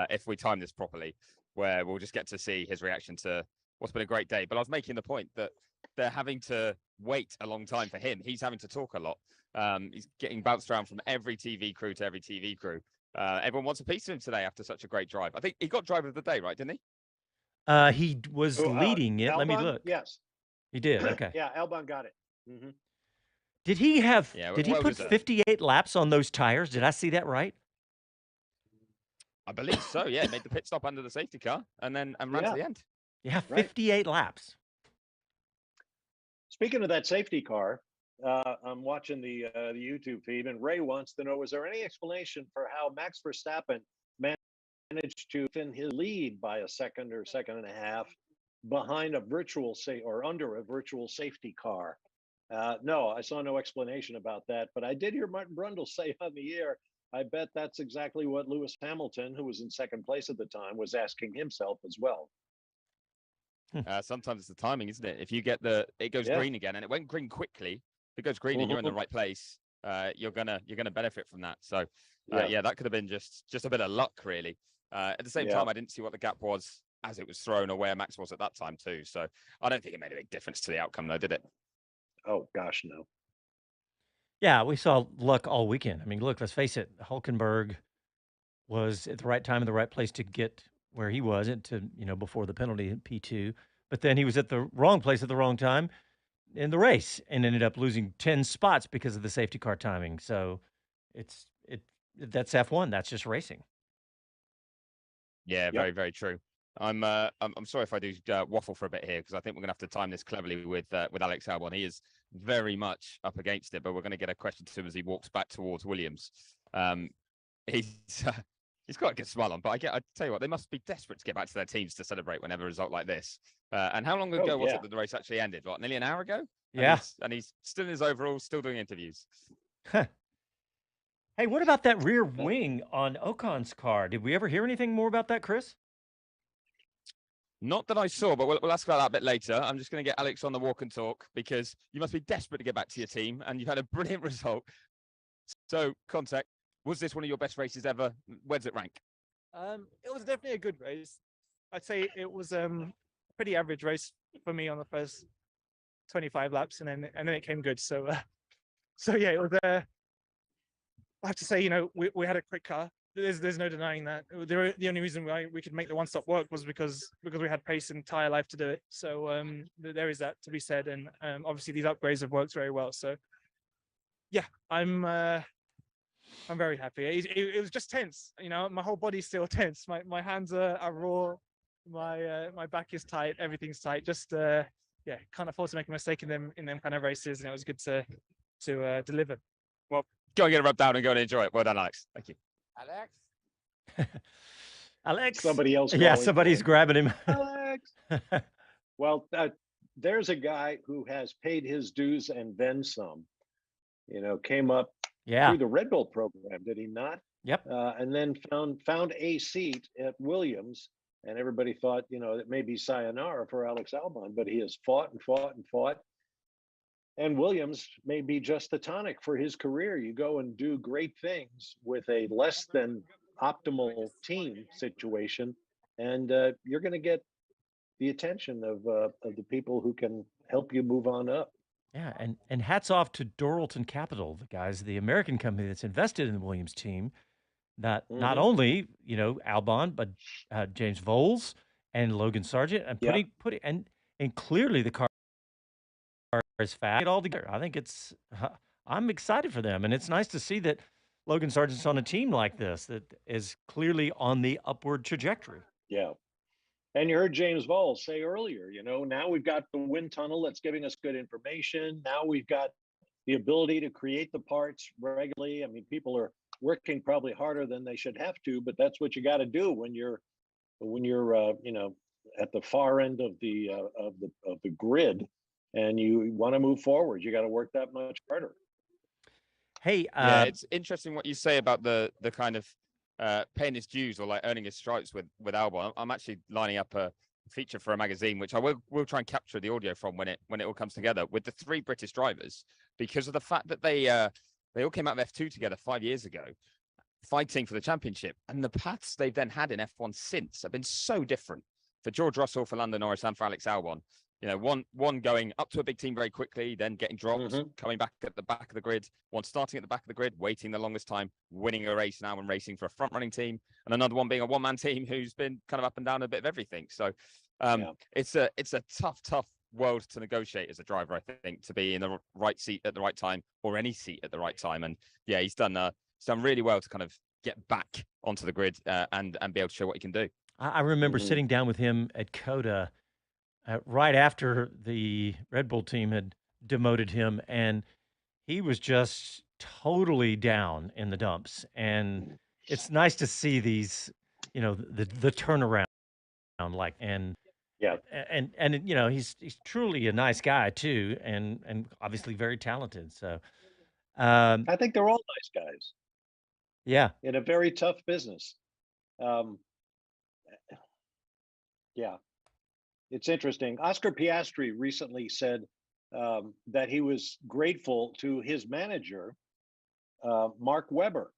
if we time this properly, where we'll just get to see his reaction to what's been a great day. But I was making the point that they're having to wait a long time for him. He's having to talk a lot. He's getting bounced around from every TV crew to every TV crew. Everyone wants a piece of him today after such a great drive. I think he got driver of the day, right? Didn't he? He was leading it. Albon? Let me look. Yes. He did. Okay. Yeah, Albon got it. Mm-hmm. Did he have? Yeah, did he put 58 laps on those tires? Did I see that right? I believe so. Yeah, made the pit stop under the safety car and ran to the end. Yeah, 58 laps. Speaking of that safety car, I'm watching the YouTube feed, and Ray wants to know: was there any explanation for how Max Verstappen managed to thin his lead by a second or second and a half behind a virtual under a virtual safety car? No, I saw no explanation about that, but I did hear Martin Brundle say on the air, I bet that's exactly what Lewis Hamilton, who was in second place at the time, was asking himself as well. Sometimes it's the timing, isn't it? If you get it goes green again, and it went green quickly. If it goes green and you're in the right place, you're gonna benefit from that. So that could have been just a bit of luck, really. At the same time, I didn't see what the gap was as it was thrown, or where Max was at that time too. So I don't think it made a big difference to the outcome, though, did it? Oh gosh, no. Yeah, we saw luck all weekend. I mean, look, let's face it, Hulkenberg was at the right time in the right place to get where he was before the penalty in P2, but then he was at the wrong place at the wrong time in the race and ended up losing 10 spots because of the safety car timing. So that's F1. That's just racing. Yeah, very, very true. I'm sorry if I do waffle for a bit here, because I think we're going to have to time this cleverly with Alex Albon. He is very much up against it, but we're going to get a question to him as he walks back towards Williams. He's got a good smile on, but I tell you what, they must be desperate to get back to their teams to celebrate whenever a result like this. And how long ago was it that the race actually ended? What, nearly an hour ago? Yeah. And he's still in his overalls, still doing interviews. Hey, what about that rear wing on Ocon's car? Did we ever hear anything more about that, Chris? Not that I saw, but we'll ask about that a bit later. I'm just going to get Alex on the walk and talk, because you must be desperate to get back to your team, and you've had a brilliant result. So, Contact, was this one of your best races ever? Where does it rank? It was definitely a good race. I'd say it was a pretty average race for me on the first 25 laps, and then it came good. So yeah, it was. I have to say, we had a quick car. There's no denying that. The only reason why we could make the one-stop work was because we had pace and tire life to do it. So there is that to be said, and obviously these upgrades have worked very well. So yeah, I'm very happy. It was just tense, my whole body's still tense. My hands are raw. My back is tight. Everything's tight. Just can't afford to make a mistake in them kind of races, and it was good to deliver. Well, go and get a rub down and go and enjoy it. Well done, Alex. Thank you. Alex. Somebody else. Yeah, somebody's grabbing him. Alex. Well, there's a guy who has paid his dues and then some. Came up through the Red Bull program, did he not? Yep. And then found a seat at Williams, and everybody thought, it may be sayonara for Alex Albon, but he has fought and fought and fought. And Williams may be just the tonic for his career. You go and do great things with a less than optimal team situation, and you're going to get the attention of the people who can help you move on up. Yeah, and hats off to Doralton Capital, the American company that's invested in the Williams team. That not only Albon, but James Voles and Logan Sargent, and putting and clearly the car is fast. It all together. I think I'm excited for them, and it's nice to see that Logan Sargent's on a team like this that is clearly on the upward trajectory. Yeah. And you heard James Voles say earlier, now we've got the wind tunnel that's giving us good information. Now we've got the ability to create the parts regularly. I mean, people are working probably harder than they should have to, but that's what you got to do when you're at the far end of the grid, and you want to move forward. You got to work that much harder. Hey, yeah, it's interesting what you say about the kind of paying his dues or like earning his stripes with Albon. I'm actually lining up a feature for a magazine, which I will try and capture the audio from when it all comes together, with the 3 British drivers, because of the fact that they all came out of F2 together 5 years ago, fighting for the championship, and the paths they've then had in F1 since have been so different. For George Russell, for Lando Norris, and for Alex Albon, one going up to a big team very quickly, then getting dropped, coming back at the back of the grid, one starting at the back of the grid, waiting the longest time, winning a race now and racing for a front-running team, and another one being a one-man team who's been kind of up and down a bit of everything. So it's a tough world to negotiate as a driver, I think, to be in the right seat at the right time, or any seat at the right time. And yeah, he's done really well to kind of get back onto the grid and be able to show what he can do. I remember sitting down with him at COTA right after the Red Bull team had demoted him, and he was just totally down in the dumps. And it's nice to see these, the turnaround, and he's truly a nice guy too, and obviously very talented. So I think they're all nice guys. Yeah, in a very tough business. Yeah, it's interesting. Oscar Piastri recently said that he was grateful to his manager, Mark Webber,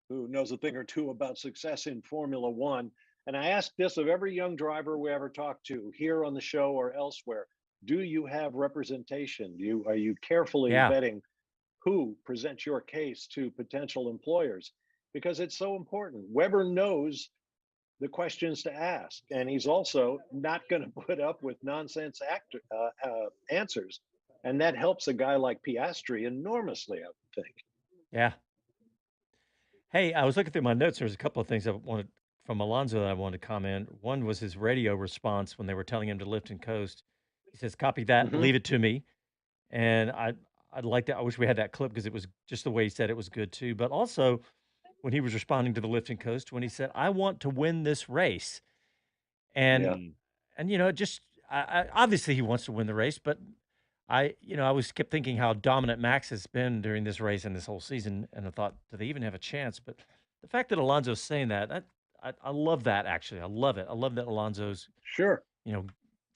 who knows a thing or two about success in Formula One. And I asked this of every young driver we ever talked to, here on the show or elsewhere: do you have representation? Are you carefully vetting who presents your case to potential employers? Because it's so important. Webber knows the questions to ask, and he's also not going to put up with nonsense answers. And that helps a guy like Piastri enormously, I would think. Yeah. Hey, I was looking through my notes. There was a couple of things I wanted from Alonso that I wanted to comment. One was his radio response when they were telling him to lift and coast. He says, "Copy that, leave it to me." And I'd like to. I wish we had that clip, because it was just the way he said it was good too. But also, when he was responding to the lift and coast, when he said, "I want to win this race," and just obviously he wants to win the race, but I kept thinking how dominant Max has been during this race and this whole season, and I thought, do they even have a chance? But the fact that Alonso's saying that, I love that. Actually, I love it. I love that Alonso's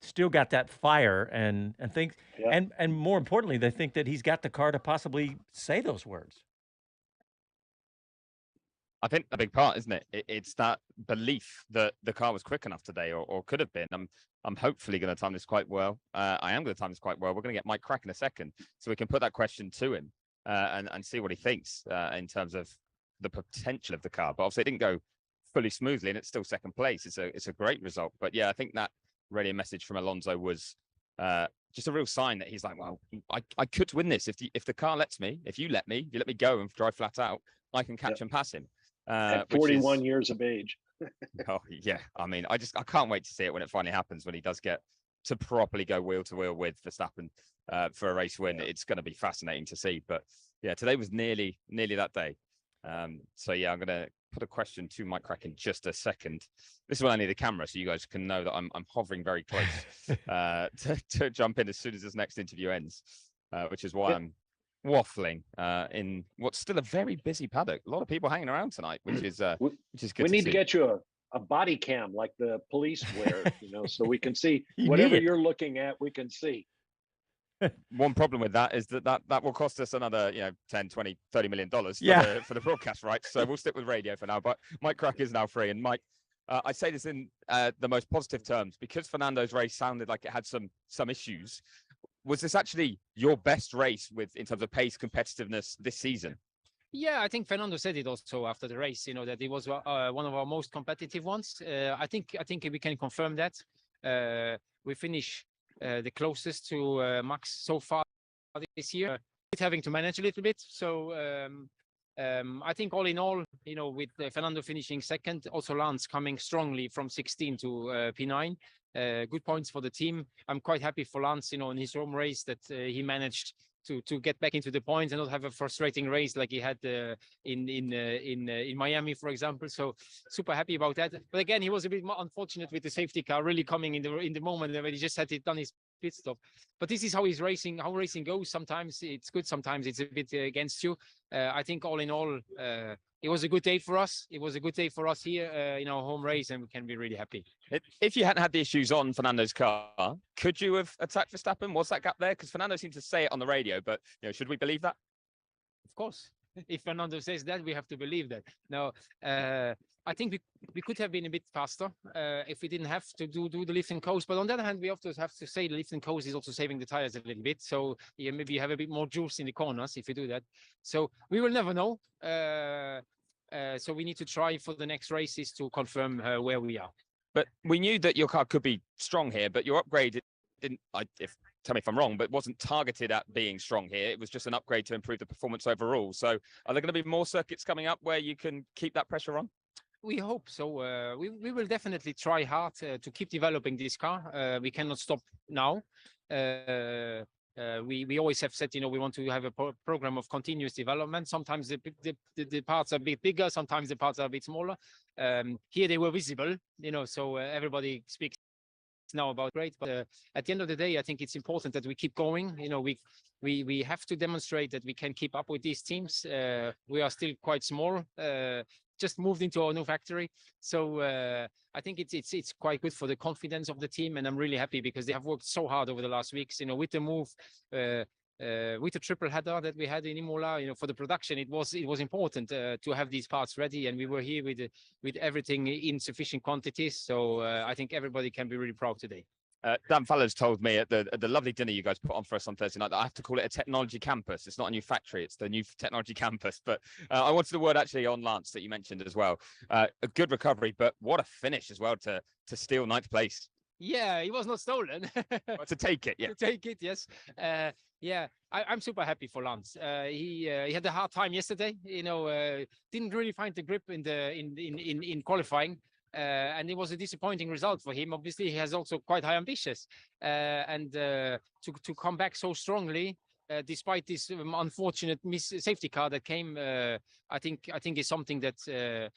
still got that fire and think, and more importantly, they think that he's got the car to possibly say those words. I think a big part, isn't it? It's that belief that the car was quick enough today, or could have been. I'm hopefully going to time this quite well. I am going to time this quite well. We're going to get Mike Crack in a second, so we can put that question to him and see what he thinks in terms of the potential of the car. But obviously, it didn't go fully smoothly, and it's still second place. It's a great result. But yeah, I think that radio message from Alonso was just a real sign that he's like, well, I could win this if the car lets me. If you let me go and drive flat out, I can catch and pass him. At 41 years of age. Oh yeah, I mean, I can't wait to see it when it finally happens, when he does get to properly go wheel to wheel with Verstappen for a race win. It's going to be fascinating to see. But yeah, today was nearly that day. So yeah, I'm going to put a question to Mike Crack in just a second. This is when I need a camera, so you guys can know that I'm hovering very close to jump in as soon as this next interview ends, which is why I'm waffling in what's still a very busy paddock. A lot of people hanging around tonight, which is good. We need to get you a body cam like the police wear, so we can see whatever you're looking at, we can see. One problem with that is that will cost us another 10, 20, $30 million for the broadcast rights. So we'll stick with radio for now. But Mike Crack is now free. And Mike, I say this in the most positive terms, because Fernando's race sounded like it had some issues. Was this actually your best race in terms of pace, competitiveness this season? Yeah, I think Fernando said it also after the race, that it was one of our most competitive ones. I think we can confirm that. We finish the closest to Max so far this year, having to manage a little bit. So I think all in all, with Fernando finishing second, also Lance coming strongly from 16 to P9. Good points for the team. I'm quite happy for Lance, in his home race, that he managed to get back into the points and not have a frustrating race like he had in Miami, for example. So super happy about that. But again, he was a bit more unfortunate with the safety car really coming in the moment when he just had it done his pit stop. But this is how racing goes. Sometimes it's good, sometimes it's a bit against you. I think all in all, it was a good day for us. It was a good day for us here in our home race, and we can be really happy. If you hadn't had the issues on Fernando's car, could you have attacked Verstappen? Was that gap there? Because Fernando seemed to say it on the radio, but should we believe that? Of course. If Fernando says that, we have to believe that. Now, I think we could have been a bit faster if we didn't have to do the lift and coast. But on the other hand, we also have to say the lift and coast is also saving the tires a little bit. So maybe you have a bit more juice in the corners if you do that. So we will never know. So we need to try for the next races to confirm where we are. But we knew that your car could be strong here, but your upgrade didn't. Tell me if I'm wrong, but wasn't targeted at being strong here. It was just an upgrade to improve the performance overall. So are there going to be more circuits coming up where you can keep that pressure on? We hope so. We will definitely try hard to keep developing this car. We cannot stop now. We always have said, we want to have a program of continuous development. Sometimes the parts are a bit bigger, sometimes the parts are a bit smaller. Here they were visible, so everybody speaks now about great. But at the end of the day, I think it's important that we keep going. We have to demonstrate that we can keep up with these teams. We are still quite small. Just moved into our new factory, so I think it's quite good for the confidence of the team, and I'm really happy because they have worked so hard over the last weeks. With the move, with the triple header that we had in Imola, for the production, it was important to have these parts ready, and we were here with everything in sufficient quantities. So I think everybody can be really proud today. Dan Fallows told me at the lovely dinner you guys put on for us on Thursday night that I have to call it a technology campus. It's not a new factory, it's the new technology campus. But I wanted the word actually on Lance that you mentioned as well. A good recovery, but what a finish as well to steal 9th place. Yeah, he was not stolen. To take it, yeah. To take it, yes. I'm super happy for Lance. He had a hard time yesterday. Didn't really find the grip in qualifying. And it was a disappointing result for him. Obviously, he has also quite high ambitions, and to come back so strongly despite this unfortunate safety car that came, I think is something that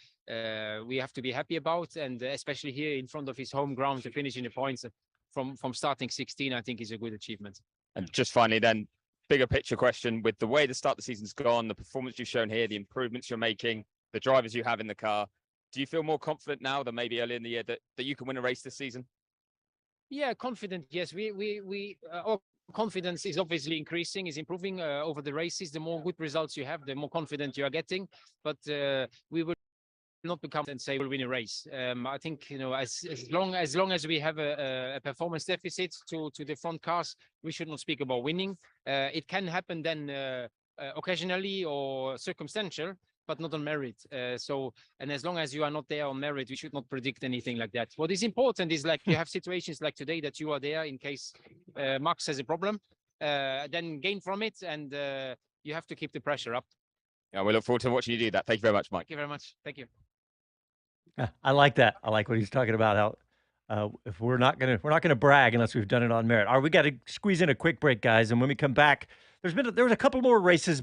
we have to be happy about, and especially here in front of his home ground to finish in the points from starting 16, I think is a good achievement. And just finally, then, bigger picture question: with the way the start of the season's gone, the performance you've shown here, the improvements you're making, the drivers you have in the car. Do you feel more confident now than maybe earlier in the year that you can win a race this season? Yeah, confident. Yes, our confidence is obviously increasing, is improving over the races. The more good results you have, the more confident you are getting. But we will not become and say we'll win a race. I think as long as we have a performance deficit to the front cars, we should not speak about winning. It can happen then occasionally or circumstantial, but not on merit. And as long as you are not there on merit, we should not predict anything like that. What is important is, like, you have situations like today that you are there in case Max has a problem, then gain from it, and you have to keep the pressure up. Yeah, we look forward to watching you do that. Thank you very much, Mike. Thank you very much. Thank you. I like that. I like what he's talking about. How if we're not gonna brag unless we've done it on merit. All right, we got to squeeze in a quick break, guys, and when we come back, there was a couple more races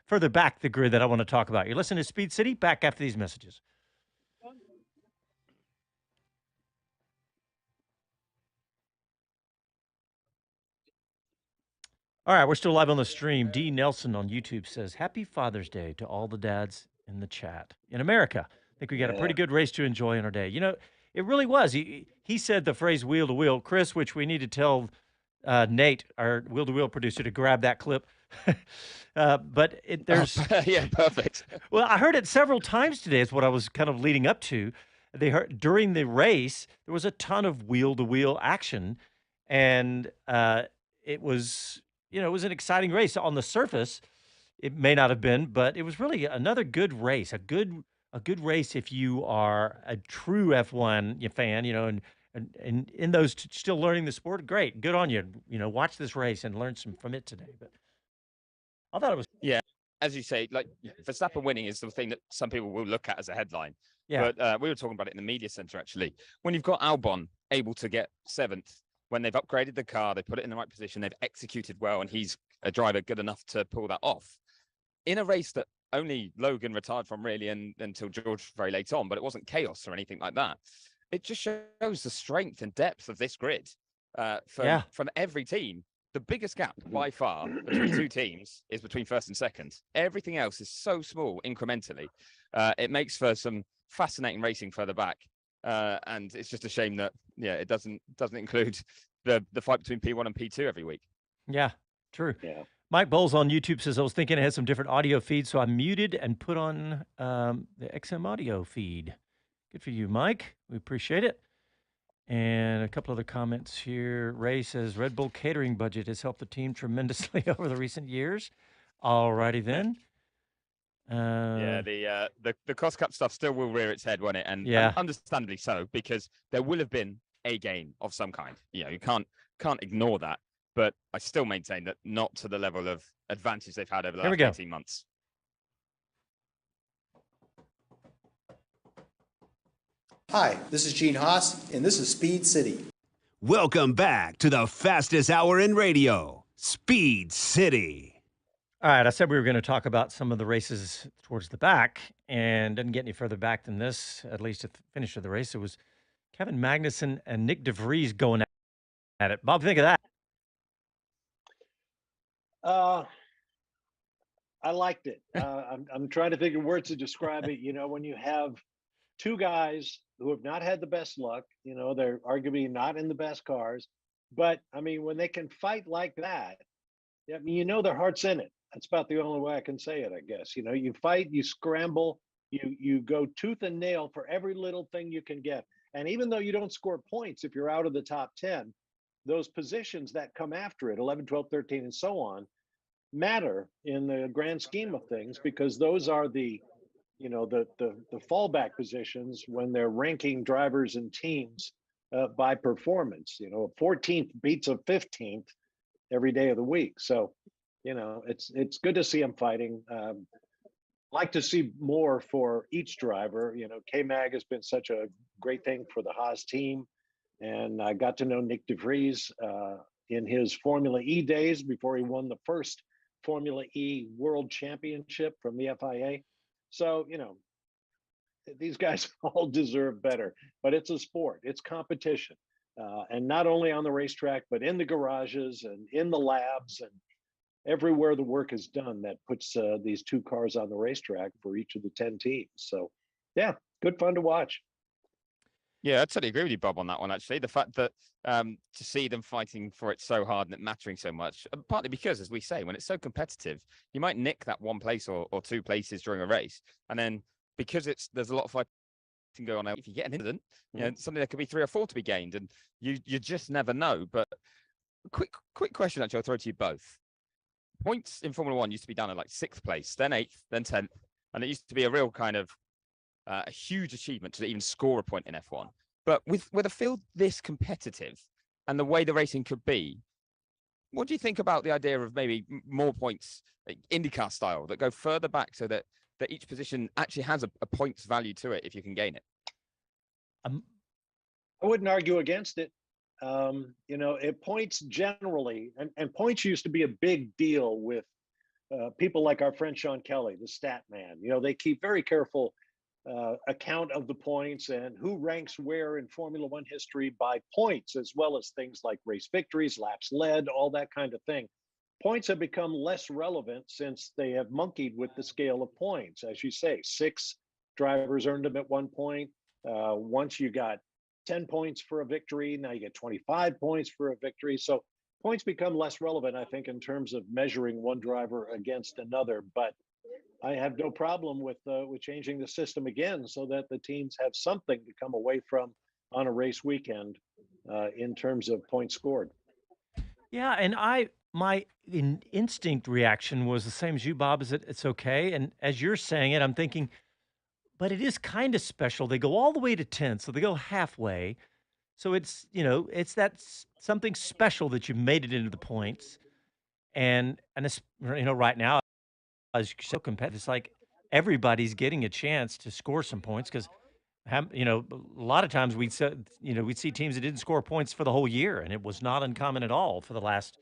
further back the grid that I want to talk about. You're listening to Speed City. Back after these messages. All right, we're still live on the stream. D. Nelson on YouTube says, "Happy Father's Day to all the dads in the chat in America. I think we got a pretty good race to enjoy in our day." It really was. He said the phrase "wheel to wheel," Chris, which we need to tell Nate, our wheel to wheel producer, to grab that clip. But there's yeah, perfect. Well, I heard it several times today. Is what I was kind of leading up to. They heard during the race there was a ton of wheel to wheel action, and it was it was an exciting race. On the surface, it may not have been, but it was really another good race. A good race if you are a true F1 fan, and in those still learning the sport. Great, good on you. Watch this race and learn some from it today. But I thought it was as you say, like Verstappen winning is the thing that some people will look at as a headline. Yeah. But we were talking about it in the media center actually. When you've got Albon able to get 7th, when they've upgraded the car, they put it in the right position, they've executed well, and he's a driver good enough to pull that off in a race that only Logan retired from really until George very late on, but it wasn't chaos or anything like that. It just shows the strength and depth of this grid from every team. The biggest gap by far between two teams is between first and second. Everything else is so small incrementally. It makes for some fascinating racing further back. And it's just a shame that, it doesn't include the fight between P1 and P2 every week. Yeah, true. Yeah. Mike Bowles on YouTube says, I was thinking it had some different audio feeds, so I muted and put on the XM audio feed. Good for you, Mike. We appreciate it. And a couple other comments here. Ray says, Red Bull catering budget has helped the team tremendously over the recent years. All righty then. The cost cut stuff still will rear its head, won't it? And understandably so, because there will have been a gain of some kind. You can't ignore that. But I still maintain that not to the level of advantage they've had over the last 18 months. Hi, this is Gene Haas, and this is Speed City. Welcome back to the fastest hour in radio, Speed City. All right, I said we were going to talk about some of the races towards the back, and didn't get any further back than this, at least at the finish of the race. It was Kevin Magnussen and Nick De Vries going at it. Bob, think of that. I liked it. I'm trying to think of words to describe it. When you have two guys who have not had the best luck, they're arguably not in the best cars, but I mean, when they can fight like that, their heart's in it. That's about the only way I can say it, I guess. You fight, you scramble, you go tooth and nail for every little thing you can get. And even though you don't score points if you're out of the top 10, those positions that come after it, 11, 12, 13, and so on, matter in the grand scheme of things, because those are the fallback positions when they're ranking drivers and teams by performance. A 14th beats a 15th every day of the week. So, it's good to see them fighting. Like to see more for each driver. K-Mag has been such a great thing for the Haas team. And I got to know Nick De Vries in his Formula E days before he won the first Formula E World Championship from the FIA. So, these guys all deserve better, but it's a sport, it's competition. And not only on the racetrack, but in the garages and in the labs and everywhere the work is done that puts these two cars on the racetrack for each of the 10 teams. So, yeah, good fun to watch. Yeah, I totally agree with you, Bob, on that one, actually. The fact that to see them fighting for it so hard and it mattering so much, partly because, as we say, when it's so competitive, you might nick that one place or two places during a race. And then because there's a lot of fighting going on, if you get an incident, suddenly there could be 3 or 4 to be gained, and you just never know. But quick question, actually, I'll throw to you both. Points in Formula 1 used to be down at like 6th place, then 8th, then 10th. And it used to be a real kind of a huge achievement to even score a point in F1. But with a field this competitive and the way the racing could be, what do you think about the idea of maybe more points, IndyCar style, that go further back so that each position actually has a points value to it if you can gain it? I wouldn't argue against it. It points generally, and points used to be a big deal with people like our friend Sean Kelly, the stat man. They keep very careful account of the points and who ranks where in Formula One history by points, as well as things like race victories, laps led, all that kind of thing. Points have become less relevant since they have monkeyed with the scale of points. As you say, 6 drivers earned them at one point. Once you got 10 points for a victory, now you get 25 points for a victory. So points become less relevant, I think, in terms of measuring one driver against another. But I have no problem with changing the system again so that the teams have something to come away from on a race weekend in terms of points scored. Yeah, and my instinct reaction was the same as you, Bob, is that it's okay. And as you're saying it, I'm thinking, but it is kind of special. They go all the way to 10, so they go halfway. So it's, it's that something special that you made it into the points. And it's, right now, as you're so competitive, it's like everybody's getting a chance to score some points because, a lot of times we'd see teams that didn't score points for the whole year, and it was not uncommon at all for the last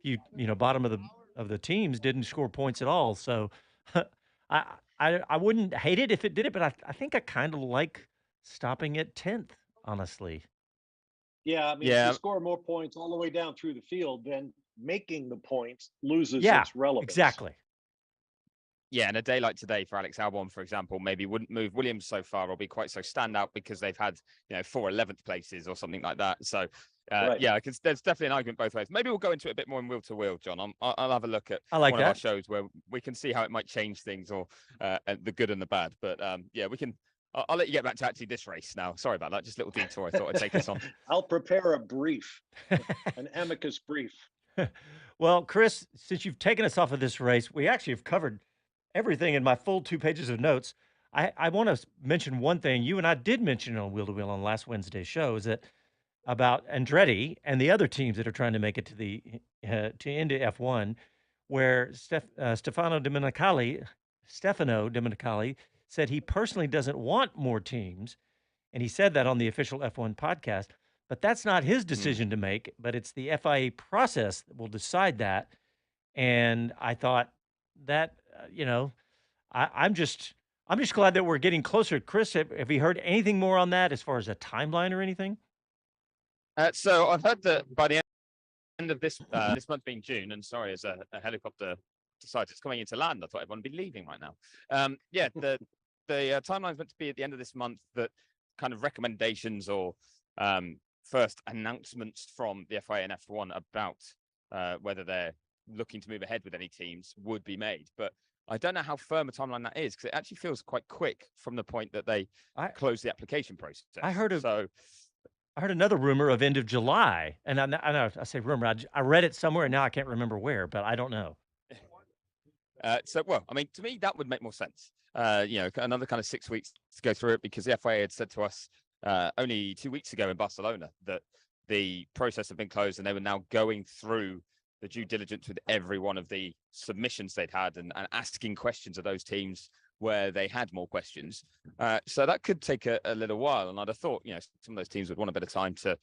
few, bottom of the of the teams didn't score points at all. So I wouldn't hate it if it did it, but I think I kind of like stopping at 10th, honestly. Yeah, I mean, if you score more points all the way down through the field, then making the points loses its relevance. Exactly. Yeah, and a day like today for Alex Albon, for example, maybe wouldn't move Williams so far or be quite so standout because they've had, 4 11th places or something like that. So, yeah, there's definitely an argument both ways. Maybe we'll go into it a bit more in wheel to wheel, John. I'll have a look at one of our shows where we can see how it might change things or the good and the bad. But yeah, we can. I'll let you get back to actually this race now. Sorry about that. Just a little detour I thought I'd take us on. I'll prepare a brief, an amicus brief. Well, Chris, since you've taken us off of this race, we actually have covered everything in my full 2 pages of notes. I want to mention one thing you and I did mention on Wheel to Wheel on last Wednesday's show, is that about Andretti and the other teams that are trying to make it to the into F1, where Stefano Domenicali said he personally doesn't want more teams, and he said that on the official F1 podcast. But that's not his decision to make, but it's the FIA process that will decide that. And I thought that I'm just glad that we're getting closer. Chris, have you heard anything more on that as far as a timeline or anything? So I've heard that by the end of this month being June, and sorry, as a helicopter decides it's coming into land, I thought everyone would be leaving right now. Yeah, the timeline's meant to be at the end of this month, that kind of recommendations or first announcements from the FIA and F1 about whether they're looking to move ahead with any teams would be made. But I don't know how firm a timeline that is, because it actually feels quite quick from the point that they close the application process. I heard another rumor of end of July, and I know I say rumor. I read it somewhere, and now I can't remember where, but I don't know. Well, I mean, to me, that would make more sense. Another kind of 6 weeks to go through it, because the FIA had said to us only 2 weeks ago in Barcelona that the process had been closed and they were now going through the due diligence with every one of the submissions they'd had and asking questions of those teams where they had more questions. So that could take a little while. And I'd have thought, some of those teams would want a bit of time to,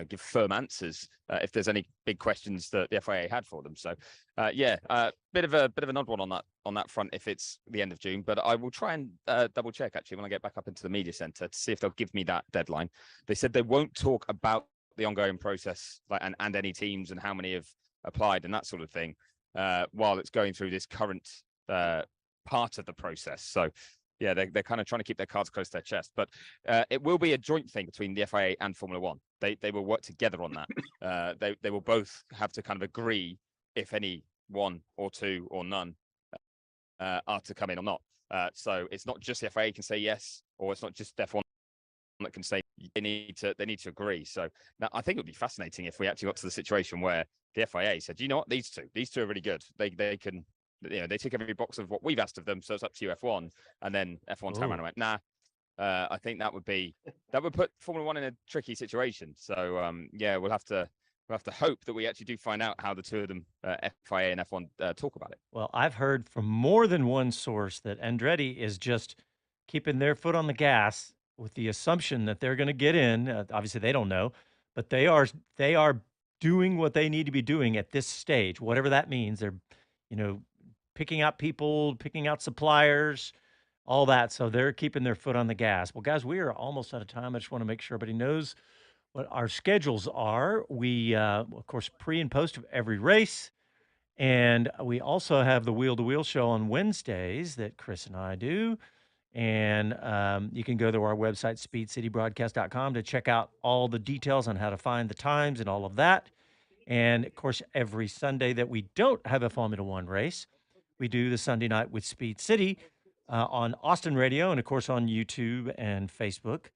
give firm answers if there's any big questions that the FIA had for them. So, bit of an odd one on that front if it's the end of June. But I will try and double check actually when I get back up into the media centre to see if they'll give me that deadline. They said they won't talk about the ongoing process, and any teams and how many have applied and that sort of thing, while it's going through this current part of the process. So yeah, they're kind of trying to keep their cards close to their chest, but it will be a joint thing between the FIA and Formula One. They will work together on that. They will both have to kind of agree if any one or two or none are to come in or not. So it's not just the FIA can say yes, or it's not just F1 that can say they need to agree. So now I think it would be fascinating if we actually got to the situation where the FIA said, you know what, these two are really good. They can, they tick every box of what we've asked of them. So it's up to you, F1. And then F1 turned around and went, nah. I think that would put Formula One in a tricky situation. So we'll have to hope that we actually do find out how the two of them, FIA and F1, talk about it. Well, I've heard from more than one source that Andretti is just keeping their foot on the gas with the assumption that they're going to get in. Obviously, they don't know, but they are doing what they need to be doing at this stage, whatever that means. They're, picking out people, picking out suppliers, all that. So they're keeping their foot on the gas. Well, guys, we are almost out of time. I just want to make sure everybody knows what our schedules are. We, of course, pre and post of every race. And we also have the Wheel to Wheel show on Wednesdays that Chris and I do. And you can go to our website, speedcitybroadcast.com, to check out all the details on how to find the times and all of that. And, of course, every Sunday that we don't have a Formula One race, we do the Sunday Night with Speed City on Austin Radio and, of course, on YouTube and Facebook.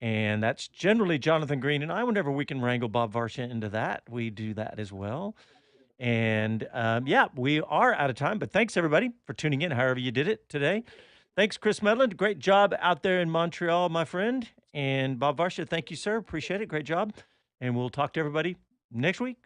And that's generally Jonathan Green and I. Whenever we can wrangle Bob Varsha into that, we do that as well. And, we are out of time. But thanks, everybody, for tuning in, however you did it today. Thanks, Chris Medland. Great job out there in Montreal, my friend. And Bob Varsha, thank you, sir. Appreciate it. Great job. And we'll talk to everybody next week.